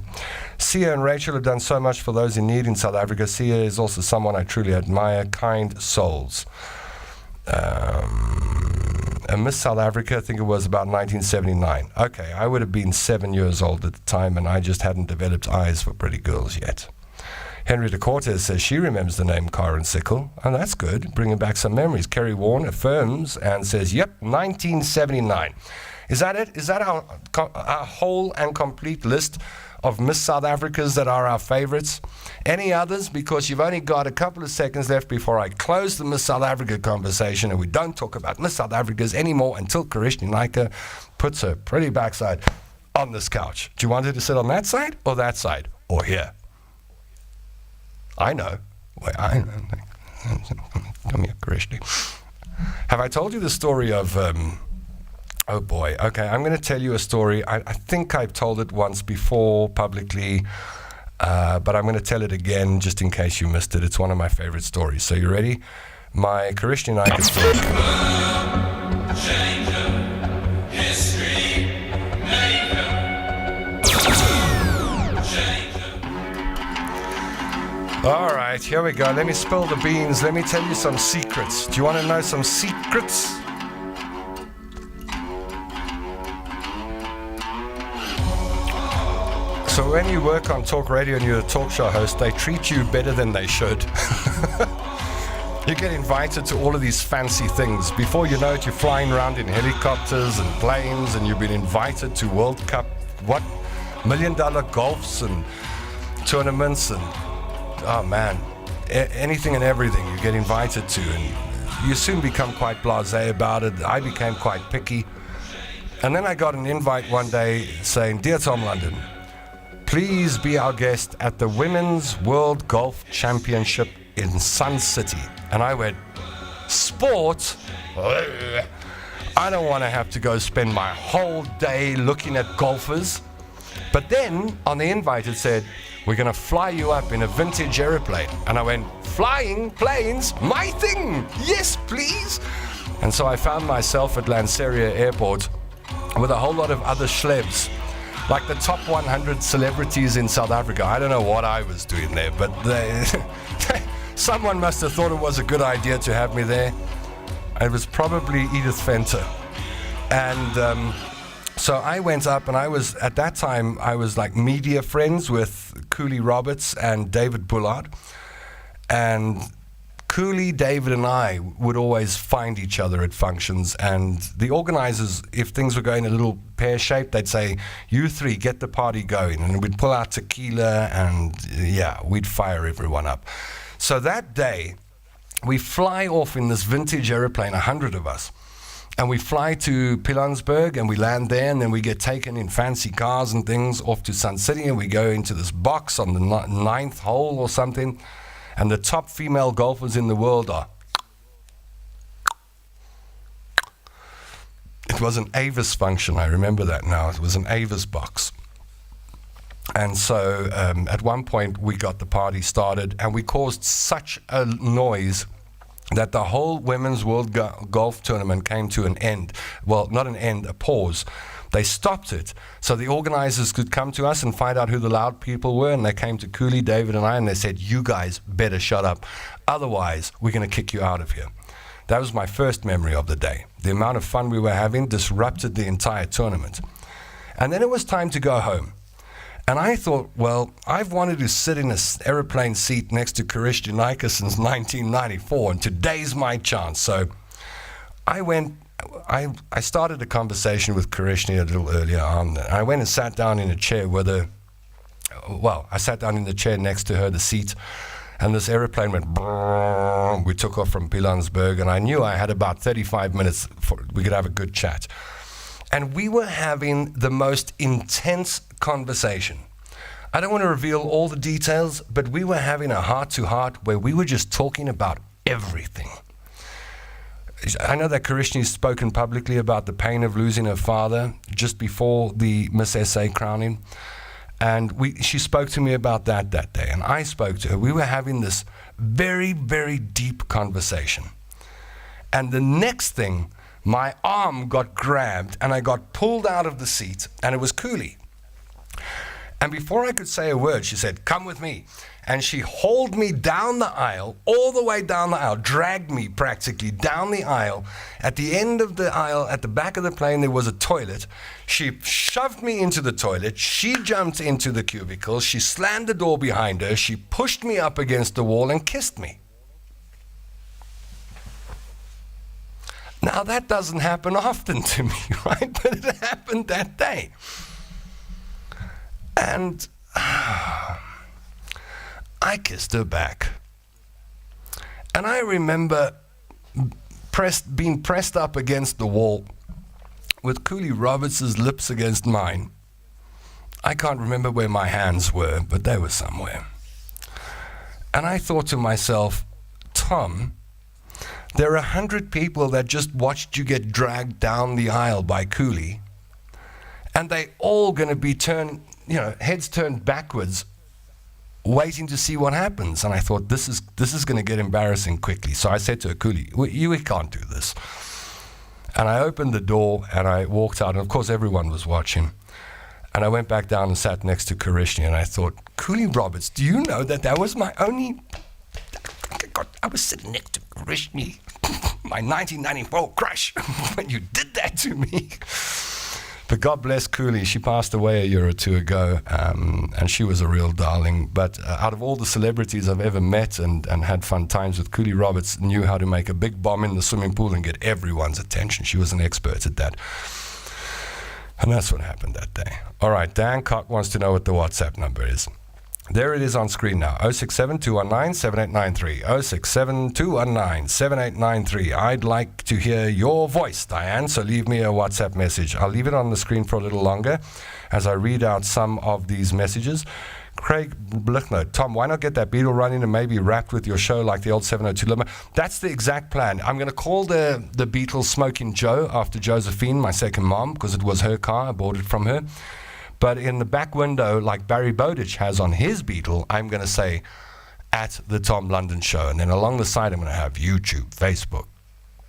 Sia and Rachel have done so much for those in need in South Africa. Sia is also someone I truly admire. Kind souls. Miss South Africa, I think it was about 1979. Okay, I would have been 7 years old at the time, and I just hadn't developed eyes for pretty girls yet. Henry de Cortez says she remembers the name Karen Sickle. Oh, that's good, bringing back some memories. Kerry Warren affirms and says, yep, 1979. Is that it? Is that our whole and complete list of Miss South Africas that are our favorites? Any others? Because you've only got a couple of seconds left before I close the Miss South Africa conversation, and we don't talk about Miss South Africas anymore until Karishni Naika puts her pretty backside on this couch. Do you want her to sit on that side or that side or here? I know. Wait, I know. Come here, Karishni. Have I told you the story of... Oh boy, okay, I'm going to tell you a story. I think I've told it once before publicly, but I'm going to tell it again just in case you missed it. It's one of my favorite stories. So you ready? My Karishni Naika story. Changer, history maker. All right, here we go. Let me spill the beans. Let me tell you some secrets. Do you want to know some secrets? So when you work on talk radio and you're a talk show host, they treat you better than they should. You get invited to all of these fancy things. Before you know it, you're flying around in helicopters and planes, and you've been invited to World Cup, $1 million golfs and tournaments and, oh man, anything and everything you get invited to. And you soon become quite blasé about it. I became quite picky. And then I got an invite one day saying, Dear Tom London, please be our guest at the Women's World Golf Championship in Sun City. And I went, sport? I don't want to have to go spend my whole day looking at golfers. But then on the invite it said, we're going to fly you up in a vintage aeroplane. And I went, flying planes? My thing! Yes, please! And so I found myself at Lanseria Airport with a whole lot of other schlebs, like the top 100 celebrities in South Africa. I don't know what I was doing there, but someone must have thought it was a good idea to have me there. It was probably Edith Venter. And so I went up, and at that time, I was like media friends with Cooley Roberts and David Bullard. And Cooley, David, and I would always find each other at functions. And the organizers, if things were going a little pear-shaped, they'd say, "You three, get the party going." And we'd pull out tequila, and we'd fire everyone up. So that day, we fly off in this vintage aeroplane, 100 of us. And we fly to Pilanesberg, and we land there, and then we get taken in fancy cars and things off to Sun City, and we go into this box on the 9th hole or something. And the top female golfers in the world are. It was an Avis function, I remember that now. It was an Avis box. And so at one point we got the party started, and we caused such a noise that the whole Women's World Golf Tournament came to an end. Well, not an end, a pause. They stopped it so the organizers could come to us and find out who the loud people were, and they came to Cooley, David, and I, and they said, "You guys better shut up. Otherwise, we're going to kick you out of here." That was my first memory of the day. The amount of fun we were having disrupted the entire tournament. And then it was time to go home. And I thought, well, I've wanted to sit in an aeroplane seat next to Karishna Naika since 1994, and today's my chance. So I started a conversation with Karishna a little earlier on. I went and sat down in a chair I sat down in the chair next to her, the seat, and this aeroplane went brrrr. We took off from Pilanesberg, and I knew I had about 35 minutes we could have a good chat. And we were having the most intense conversation. I don't want to reveal all the details, but we were having a heart-to-heart where we were just talking about everything. I know that Karishna's spoken publicly about the pain of losing her father just before the Miss SA crowning. And she spoke to me about that day, and I spoke to her. We were having this very, very deep conversation. And the next thing, my arm got grabbed, and I got pulled out of the seat, and it was Cooley. And before I could say a word, she said, "Come with me." And she hauled me down the aisle, all the way down the aisle, dragged me practically down the aisle. At the end of the aisle, at the back of the plane, there was a toilet. She shoved me into the toilet. She jumped into the cubicle. She slammed the door behind her. She pushed me up against the wall and kissed me. Now, that doesn't happen often to me, right? But it happened that day. And I kissed her back. And I remember being pressed up against the wall with Cooley Roberts' lips against mine. I can't remember where my hands were, but they were somewhere. And I thought to myself, Tom, there are 100 people that just watched you get dragged down the aisle by Cooley, and they all going to be heads turned backwards, waiting to see what happens. And I thought, this is going to get embarrassing quickly. So I said to her, "Cooley, we can't do this." And I opened the door and I walked out, and of course everyone was watching. And I went back down and sat next to Karishna, and I thought, Cooley Roberts, do you know that was my only... I was sitting next to Karishna, my 1994 crush, when you did that to me. But God bless Cooley. She passed away a year or two ago, and she was a real darling. But out of all the celebrities I've ever met and had fun times with, Cooley Roberts knew how to make a big bomb in the swimming pool and get everyone's attention. She was an expert at that. And that's what happened that day. All right, Dan Cock wants to know what the WhatsApp number is. There it is on screen now, 067-219-7893, 067-219-7893. I'd like to hear your voice, Diane, so leave me a WhatsApp message. I'll leave it on the screen for a little longer as I read out some of these messages. Craig Blichner, Tom, why not get that Beatle running and maybe wrapped with your show like the old 702 Lima? That's the exact plan. I'm going to call the Beatles Smoking Joe after Josephine, my second mom, because it was her car. I bought it from her. But in the back window, like Barry Bowditch has on his Beatle, I'm going to say, at the Tom London Show. And then along the side, I'm going to have YouTube, Facebook,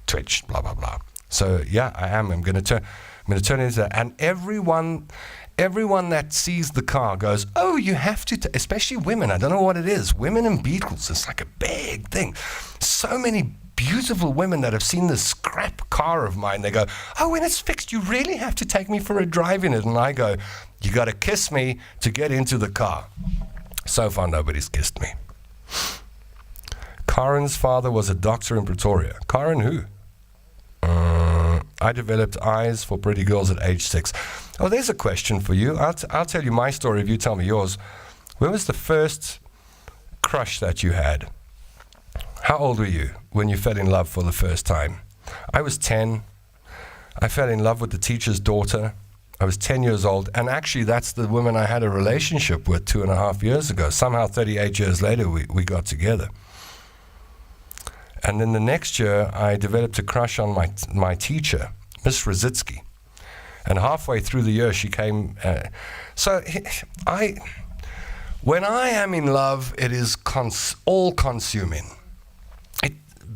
Twitch, blah, blah, blah. So, yeah, I am. I'm going to going to turn it into, and everyone that sees the car goes, oh, you have to, especially women. I don't know what it is. Women and Beatles, it's like a big thing. So many beautiful women that have seen this scrap car of mine, they go, oh, when it's fixed, you really have to take me for a drive in it. And I go, you got to kiss me to get into the car. So far, nobody's kissed me. Karen's father was a doctor in Pretoria. Karen who? I developed eyes for pretty girls at age 6. Oh, there's a question for you. I'll tell you my story if you tell me yours. When was the first crush that you had? How old were you when you fell in love for the first time? I was 10. I fell in love with the teacher's daughter. I was 10 years old. And actually, that's the woman I had a relationship with 2.5 years ago. Somehow, 38 years later, we got together. And then the next year, I developed a crush on my teacher, Miss Rositsky. And halfway through the year, she came. When I am in love, it is all-consuming.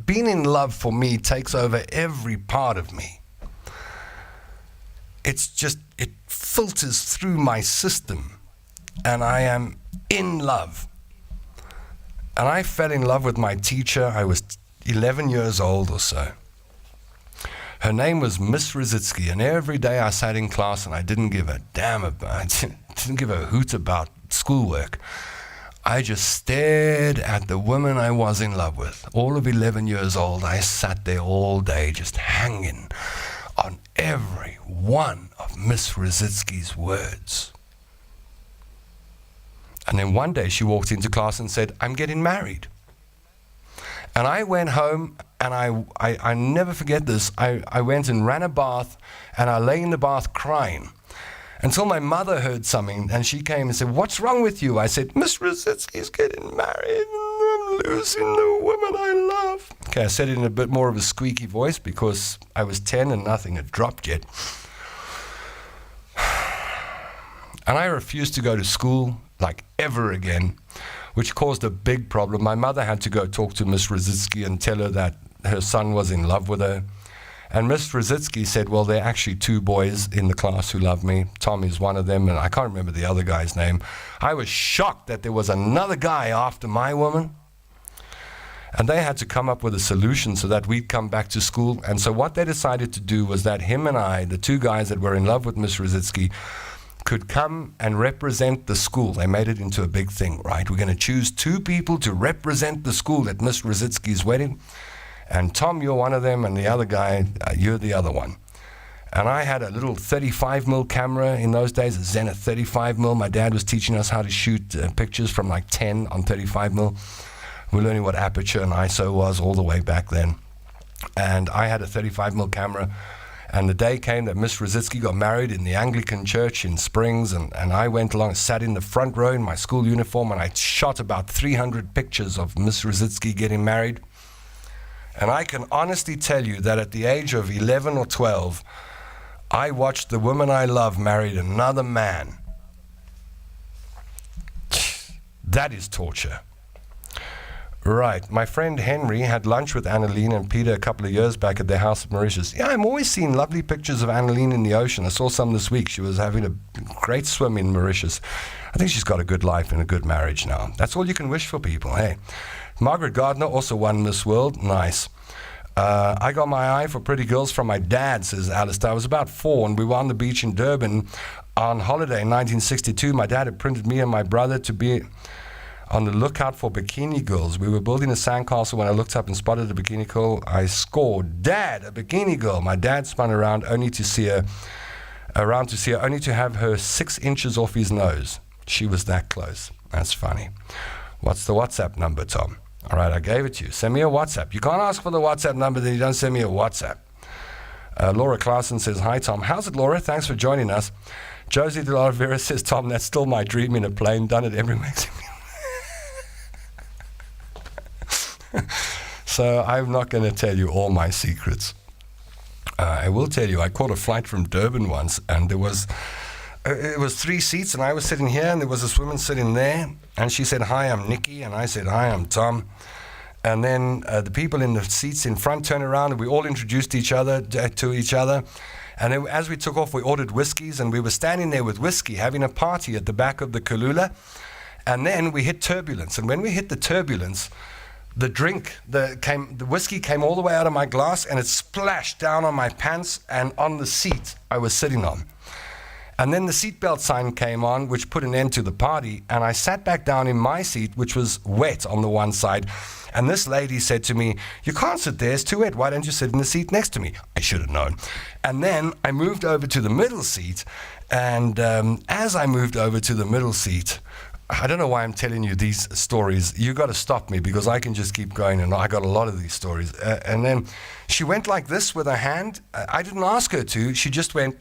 Being in love for me takes over every part of me. It's just, it filters through my system, and I am in love. And I fell in love with my teacher. I was 11 years old or so. Her name was Miss Rositsky, and every day I sat in class and I didn't give a damn about, didn't give a hoot about schoolwork. I just stared at the woman I was in love with. All of 11 years old, I sat there all day just hanging on every one of Miss Rositsky's words. And then one day she walked into class and said, I'm getting married. And I went home, and I never forget this. I went and ran a bath, and I lay in the bath crying until my mother heard something, and she came and said, what's wrong with you? I said, Miss Rositsky's getting married, and I'm losing the woman I love. Okay, I said it in a bit more of a squeaky voice because I was 10 and nothing had dropped yet. And I refused to go to school, like ever again, which caused a big problem. My mother had to go talk to Miss Rositsky and tell her that her son was in love with her. And Miss Rositsky said, well, there are actually 2 boys in the class who love me. Tom is one of them, and I can't remember the other guy's name. I was shocked that there was another guy after my woman. And they had to come up with a solution so that we'd come back to school. And so what they decided to do was that him and I, the 2 guys that were in love with Miss Rositsky, could come and represent the school. They made it into a big thing, right? We're going to choose 2 people to represent the school at Miss Rositsky's wedding. And Tom, you're one of them, and the other guy, you're the other one. And I had a little 35mm camera in those days, a Zenith 35mm. My dad was teaching us how to shoot pictures from like 10 on 35mm. We're learning what aperture and ISO was all the way back then. And I had a 35mm camera. And the day came that Miss Rositsky got married in the Anglican church in Springs, and I went along, sat in the front row in my school uniform, and I shot about 300 pictures of Miss Rositsky getting married. And I can honestly tell you that at the age of 11 or 12, I watched the woman I love married another man. That is torture. Right. My friend Henry had lunch with Annalene and Peter a couple of years back at their house at Mauritius. Yeah, I'm always seeing lovely pictures of Annalene in the ocean. I saw some this week. She was having a great swim in Mauritius. I think she's got a good life and a good marriage now. That's all you can wish for people, hey. Margaret Gardner also won Miss World. Nice. I got my eye for pretty girls from my dad, says Alistair. I was about 4, and we were on the beach in Durban on holiday in 1962. My dad had printed me and my brother to be on the lookout for bikini girls. We were building a sandcastle when I looked up and spotted a bikini girl. I scored, Dad, a bikini girl. My dad spun around only to have her 6 inches off his nose. She was that close. That's funny. What's the WhatsApp number, Tom? All right, I gave it to you. Send me a WhatsApp. You can't ask for the WhatsApp number, then you don't send me a WhatsApp. Laura Clausen says, hi, Tom. How's it, Laura? Thanks for joining us. Josie de la Vera says, Tom, that's still my dream in a plane. Done it every week. So I'm not going to tell you all my secrets. I will tell you, I caught a flight from Durban once, and it was 3 seats, and I was sitting here, and there was this woman sitting there, and she said, hi, I'm Nikki, and I said, hi, I'm Tom. And then the people in the seats in front turned around, and we all introduced each other to each other. And then as we took off, we ordered whiskeys, and we were standing there with whiskey, having a party at the back of the Kalula. And then we hit turbulence. And when we hit the turbulence, the whiskey came all the way out of my glass, and it splashed down on my pants and on the seat I was sitting on. And then the seatbelt sign came on, which put an end to the party, and I sat back down in my seat, which was wet on the one side. And this lady said to me, "You can't sit there, it's too wet. Why don't you sit in the seat next to me?" I should have known. And then I moved over to the middle seat, and as I moved over to the middle seat, I don't know why I'm telling you these stories. You got to stop me, because I can just keep going, and I got a lot of these stories. And then she went like this with her hand. I didn't ask her to. She just went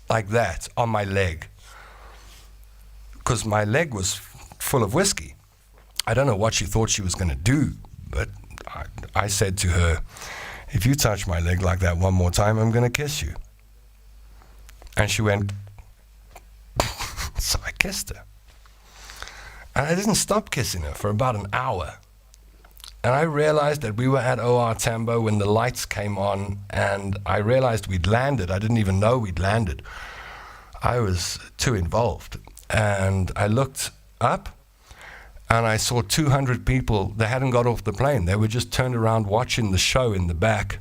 like that on my leg, because my leg was full of whiskey. I don't know what she thought she was going to do, but I said to her, "If you touch my leg like that one more time, I'm going to kiss you." And she went, so I kissed her. And I didn't stop kissing her for about an hour. And I realized that we were at OR Tambo when the lights came on, and I realized we'd landed. I didn't even know we'd landed. I was too involved. And I looked up, and I saw 200 people. They hadn't got off the plane. They were just turned around watching the show in the back.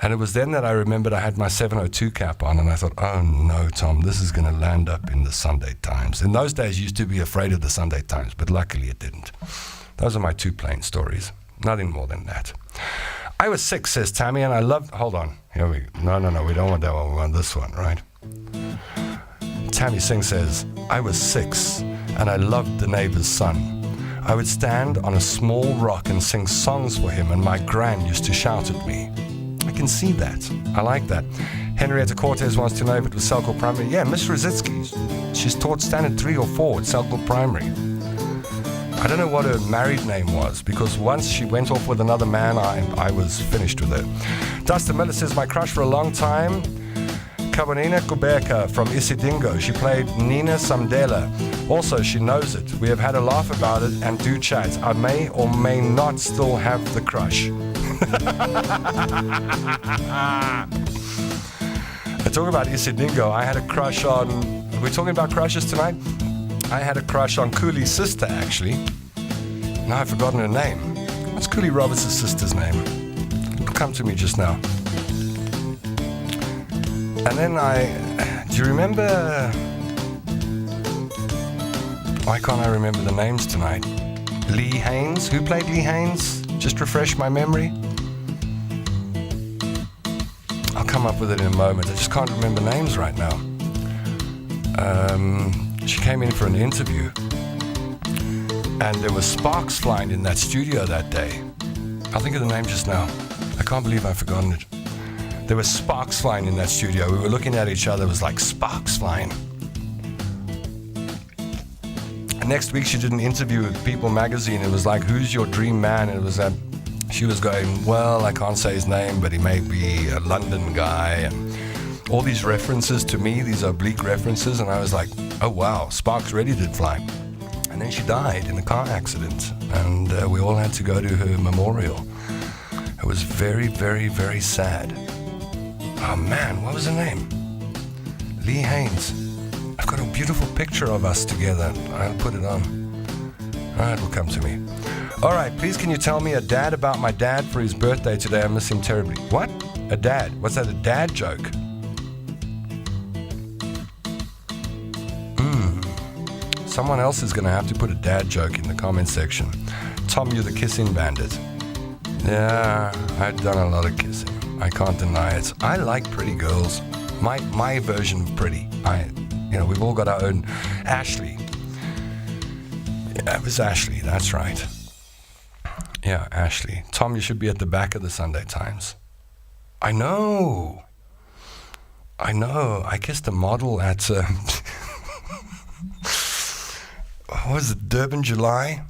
And it was then that I remembered I had my 702 cap on, and I thought, oh no, Tom, this is going to land up in the Sunday Times. In those days, you used to be afraid of the Sunday Times, but luckily it didn't. Those are my 2 plane stories. Nothing more than that. I was 6, says Tammy, and I loved... Hold on. Here we go. No, we don't want that one. We want this one, right? Tammy Singh says, I was 6, and I loved the neighbor's son. I would stand on a small rock and sing songs for him, and my gran used to shout at me. I can see that. I like that. Henrietta Cortez wants to know if it was Selkirk Primary. Yeah, Miss Rositsky. She's taught standard 3 or 4 at Selkirk Primary. I don't know what her married name was, because once she went off with another man, I was finished with her. Dustin Miller says, my crush for a long time, Kabonina Kubeka from Isidingo. She played Nina Samdela. Also, she knows it. We have had a laugh about it and do chat. I may or may not still have the crush. I talk about Isidingo. I had a crush on... Are we talking about crushes tonight? I had a crush on Cooley's sister, actually. Now I've forgotten her name. What's Cooley Roberts' sister's name? It'll come to me just now. And then do you remember... Why can't I remember the names tonight? Lee Haynes? Who played Lee Haynes? Just refresh my memory. I'll come up with it in a moment. I just can't remember names right now. She came in for an interview, and there were sparks flying in that studio that day. I'll think of the name just now. I can't believe I've forgotten it. There were sparks flying in that studio. We were looking at each other. It was like sparks flying. And next week she did an interview with People magazine. It was like, who's your dream man? And it was that she was going, well, I can't say his name, but he may be a London guy. And all these references to me, these oblique references. And I was like, oh, wow, sparks really did fly. And then she died in a car accident. And we all had to go to her memorial. It was very, very, very sad. Oh, man, what was her name? Lee Haynes. I've got a beautiful picture of us together. I'll put it on. All right, it will come to me. All right, please can you tell me a dad about my dad for his birthday today? I miss him terribly. What? A dad? What's that, a dad joke? Someone else is going to have to put a dad joke in the comment section. Tom, you're the kissing bandit. Yeah, I've done a lot of kissing. I can't deny it. I like pretty girls. My version of pretty. We've all got our own. Ashley. Yeah, it was Ashley, that's right. Yeah, Ashley. Tom, you should be at the back of the Sunday Times. I know. I kissed a model at... what was it, Durban July?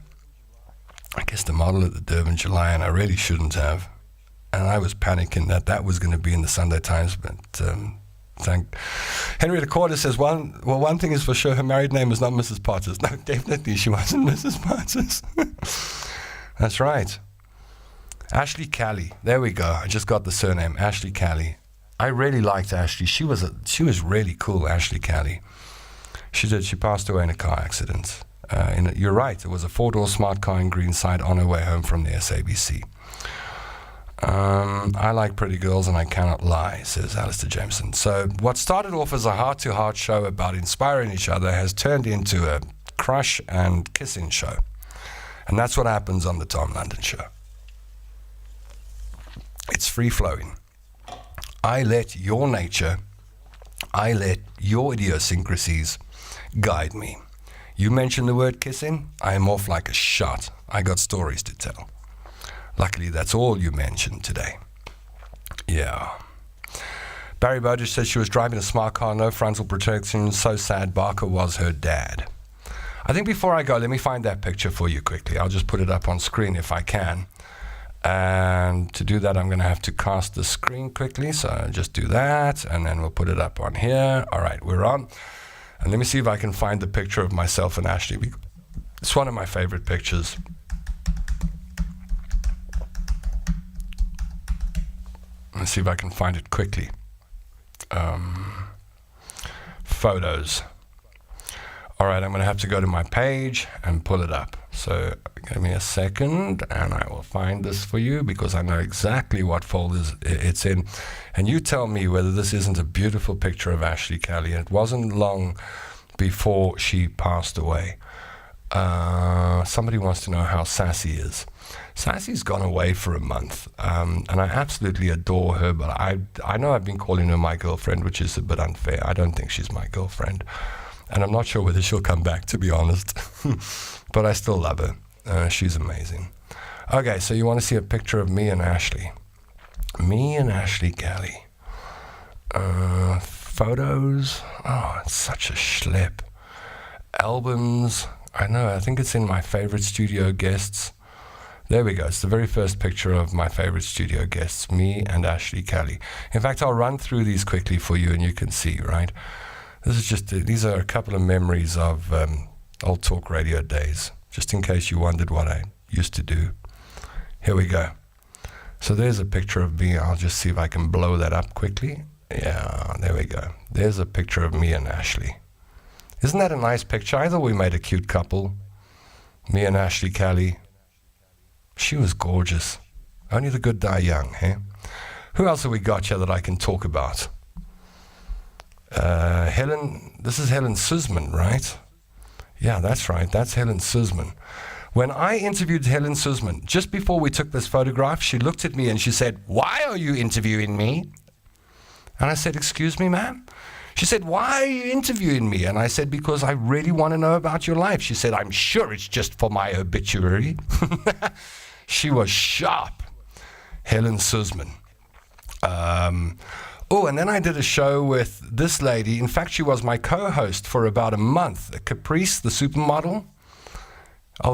I kissed a model at the Durban July, and I really shouldn't have. And I was panicking that was going to be in the Sunday Times, but Henrietta Corder says, one thing is for sure, her married name was not Mrs. Potters. No, definitely she wasn't Mrs. Potters. That's right. Ashley Callie. There we go. I just got the surname. Ashley Callie. I really liked Ashley. She was really cool, Ashley Kelly. She passed away in a car accident. You're right, it was a 4-door smart car in Greenside on her way home from the SABC. I like pretty girls and I cannot lie, says Alistair Jameson. So what started off as a heart-to-heart show about inspiring each other has turned into a crush and kissing show. And that's what happens on the Tom London Show. It's free-flowing. I let your nature, I let your idiosyncrasies guide me. You mention the word kissing, I am off like a shot. I got stories to tell. Luckily, that's all you mentioned today. Yeah. Barry Burgess says she was driving a smart car, no frontal protection, so sad Barker was her dad. I think before I go, let me find that picture for you quickly. I'll just put it up on screen if I can. And to do that, I'm going to have to cast the screen quickly. So I'll just do that, and then we'll put it up on here. All right, we're on. And let me see if I can find the picture of myself and Ashley. It's one of my favorite pictures. Let's see if I can find it quickly. Photos. All right, I'm going to have to go to my page and pull it up. So give me a second, and I will find this for you because I know exactly what folders it's in. And you tell me whether this isn't a beautiful picture of Ashley Kelly. And it wasn't long before she passed away. Somebody wants to know how Sassy is. Sassy's gone away for a month, and I absolutely adore her, but I know I've been calling her my girlfriend, which is a bit unfair. I don't think she's my girlfriend, and I'm not sure whether she'll come back, to be honest, but I still love her. She's amazing. Okay, so you want to see a picture of me and Ashley. Me and Ashley Kelly. Photos. Oh, it's such a schlep. Albums. I know, I think it's in my favorite studio guests. There we go. It's the very first picture of my favorite studio guests, me and Ashley Kelly. In fact, I'll run through these quickly for you and you can see, right? These are a couple of memories of old talk radio days, just in case you wondered what I used to do. Here we go. So there's a picture of me. I'll just see if I can blow that up quickly. Yeah, there we go. There's a picture of me and Ashley. Isn't that a nice picture? I thought we made a cute couple. Me and Ashley Kelly. She was gorgeous. Only the good die young, eh? Who else have we got here that I can talk about? This is Helen Suzman, right? Yeah, that's right. That's Helen Suzman. When I interviewed Helen Suzman, just before we took this photograph, she looked at me and she said, "Why are you interviewing me?" And I said, "Excuse me, ma'am?" She said, "Why are you interviewing me?" And I said, "Because I really want to know about your life." She said, "I'm sure it's just for my obituary." She was sharp. Helen Suzman. And then I did a show with this lady. In fact, she was my co-host for about a month. Caprice, the supermodel.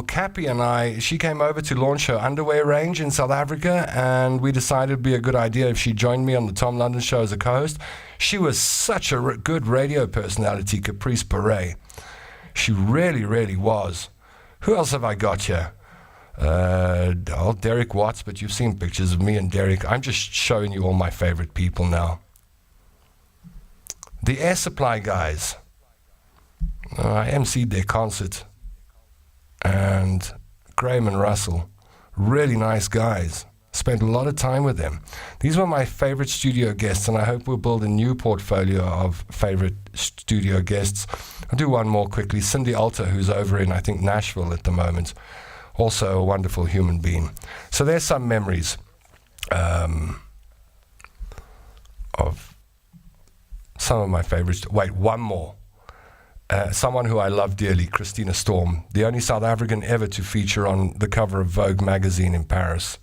Cappy and she came over to launch her underwear range in South Africa, and we decided it'd be a good idea if she joined me on the Tom London Show as a co-host. She was such a good radio personality, Caprice Beret. She really, really was. Who else have I got here? Derek Watts, but you've seen pictures of me and Derek. I'm just showing you all my favorite people now. The Air Supply guys. I emceed their concert. And Graham and Russell, really nice guys. Spent a lot of time with them. These were my favorite studio guests, and I hope we'll build a new portfolio of favorite studio guests. I'll do one more quickly. Cindy Alter, who's over in, I think, Nashville at the moment. Also a wonderful human being. So there's some memories of some of my favorites. Wait, one more. Someone who I love dearly, Christina Storm, the only South African ever to feature on the cover of Vogue magazine in Paris.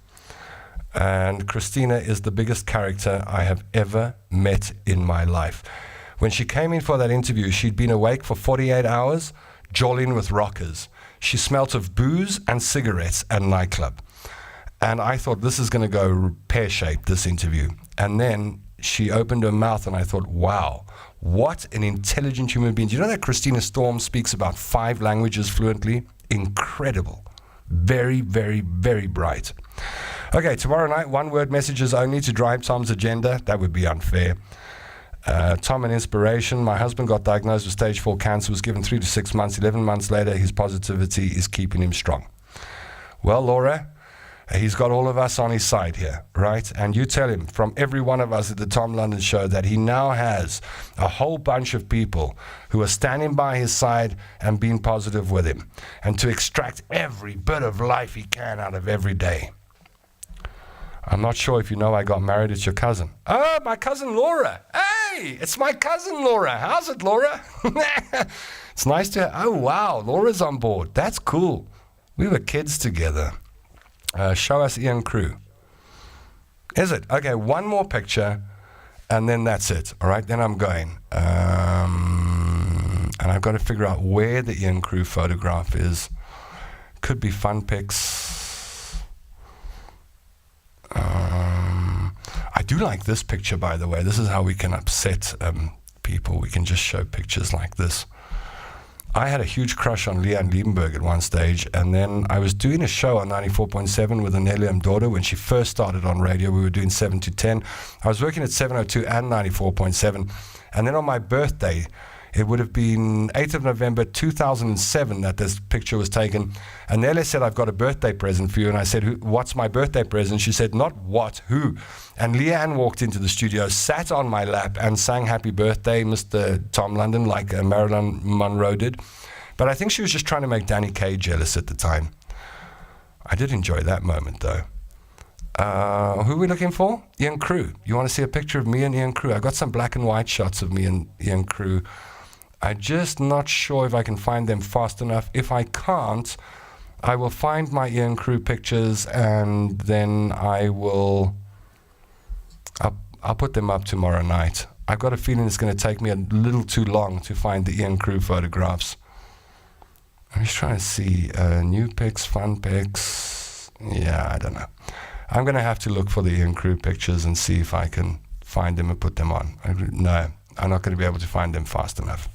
And Christina is the biggest character I have ever met in my life. When she came in for that interview, she'd been awake for 48 hours, jolling with rockers. She smelt of booze and cigarettes and nightclub. And I thought, this is going to go pear-shaped, this interview. And then she opened her mouth and I thought, wow, what an intelligent human being. Do you know that Christina Storm speaks about 5 languages fluently? Incredible. Very, very, very bright. Okay, tomorrow night, one-word messages only to drive Tom's agenda. That would be unfair. Tom and inspiration. My husband got diagnosed with stage 4 cancer, was given 3 to 6 months. 11 months later, his positivity is keeping him strong. Well, Laura, he's got all of us on his side here, right? And you tell him from every one of us at the Tom London Show that he now has a whole bunch of people who are standing by his side and being positive with him, and to extract every bit of life he can out of every day. I'm not sure if you know I got married. It's your cousin. Oh, my cousin Laura. Hey, it's my cousin Laura. How's it, Laura? It's nice to... Oh, wow, Laura's on board. That's cool. We were kids together. Show us Ian Crew. Is it? Okay, one more picture, and then that's it. All right, then I'm going. And I've got to figure out where the Ian Crew photograph is. Could be fun pics. I do like this picture, by the way. This is how we can upset people. We can just show pictures like this. I had a huge crush on Leanne Liebenberg at one stage, and then I was doing a show on 94.7 with Anelia Mdodo when she first started on radio. We were doing 7 to 10. I was working at 702 and 94.7, and then on my birthday, it would have been 8th of November 2007 that this picture was taken. And Nele said, I've got a birthday present for you. And I said, what's my birthday present? She said, not what, who? And Leanne walked into the studio, sat on my lap and sang Happy Birthday, Mr. Tom London, like Marilyn Monroe did. But I think she was just trying to make Danny Kaye jealous at the time. I did enjoy that moment, though. Who are we looking for? Ian Crew. You want to see a picture of me and Ian Crew? I got some black and white shots of me and Ian Crew. I'm just not sure if I can find them fast enough. If I can't, I will find my Ian Crew pictures, and then I'll put them up tomorrow night. I've got a feeling it's going to take me a little too long to find the Ian Crew photographs. I'm just trying to see new pics, fun pics. Yeah, I don't know. I'm going to have to look for the Ian Crew pictures and see if I can find them and put them on. No, I'm not going to be able to find them fast enough.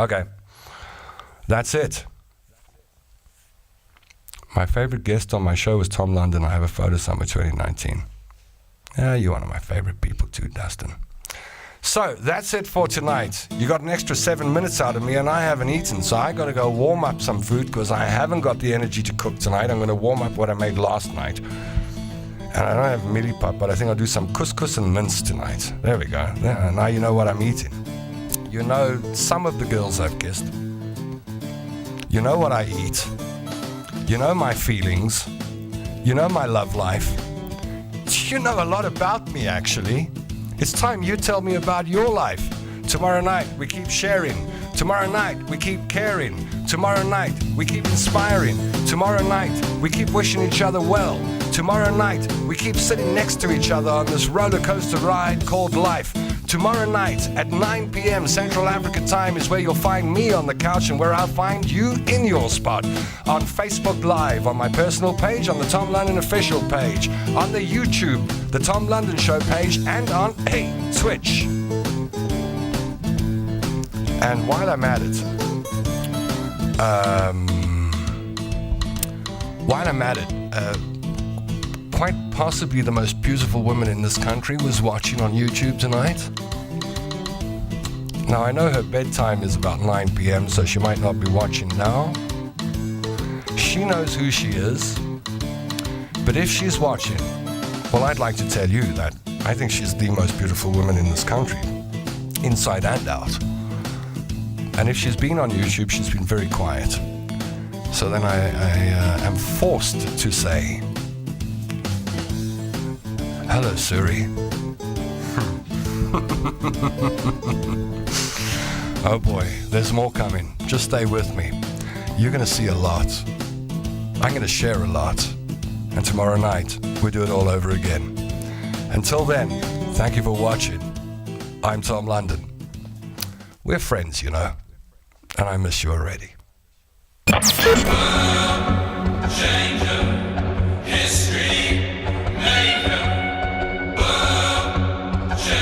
Okay, that's it. My favorite guest on my show was Tom London. I have a photo somewhere 2019. Yeah, you're one of my favorite people too, Dustin. So that's it for tonight. You got an extra 7 minutes out of me, and I haven't eaten, so I got to go warm up some food because I haven't got the energy to cook tonight. I'm going to warm up what I made last night. And I don't have millipap, but I think I'll do some couscous and mince tonight. There we go. Yeah, now you know what I'm eating. You know some of the girls I've kissed. You know what I eat. You know my feelings. You know my love life. You know a lot about me, actually. It's time you tell me about your life. Tomorrow night, we keep sharing. Tomorrow night, we keep caring. Tomorrow night, we keep inspiring. Tomorrow night, we keep wishing each other well. Tomorrow night, we keep sitting next to each other on this roller coaster ride called life. Tomorrow night at 9 p.m. Central Africa time is where you'll find me on the couch and where I'll find you in your spot. On Facebook Live, on my personal page, on the Tom London official page, on the YouTube, the Tom London Show page, and on Twitch. And while I'm at it, quite possibly the most beautiful woman in this country was watching on YouTube tonight. Now, I know her bedtime is about 9 p.m., so she might not be watching now. She knows who she is. But if she's watching, well, I'd like to tell you that I think she's the most beautiful woman in this country, inside and out. And if she's been on YouTube, she's been very quiet. So then I am forced to say, hello, Suri. Oh boy, there's more coming. Just stay with me. You're going to see a lot. I'm going to share a lot. And tomorrow night, we do it all over again. Until then, thank you for watching. I'm Tom London. We're friends, you know. And I miss you already.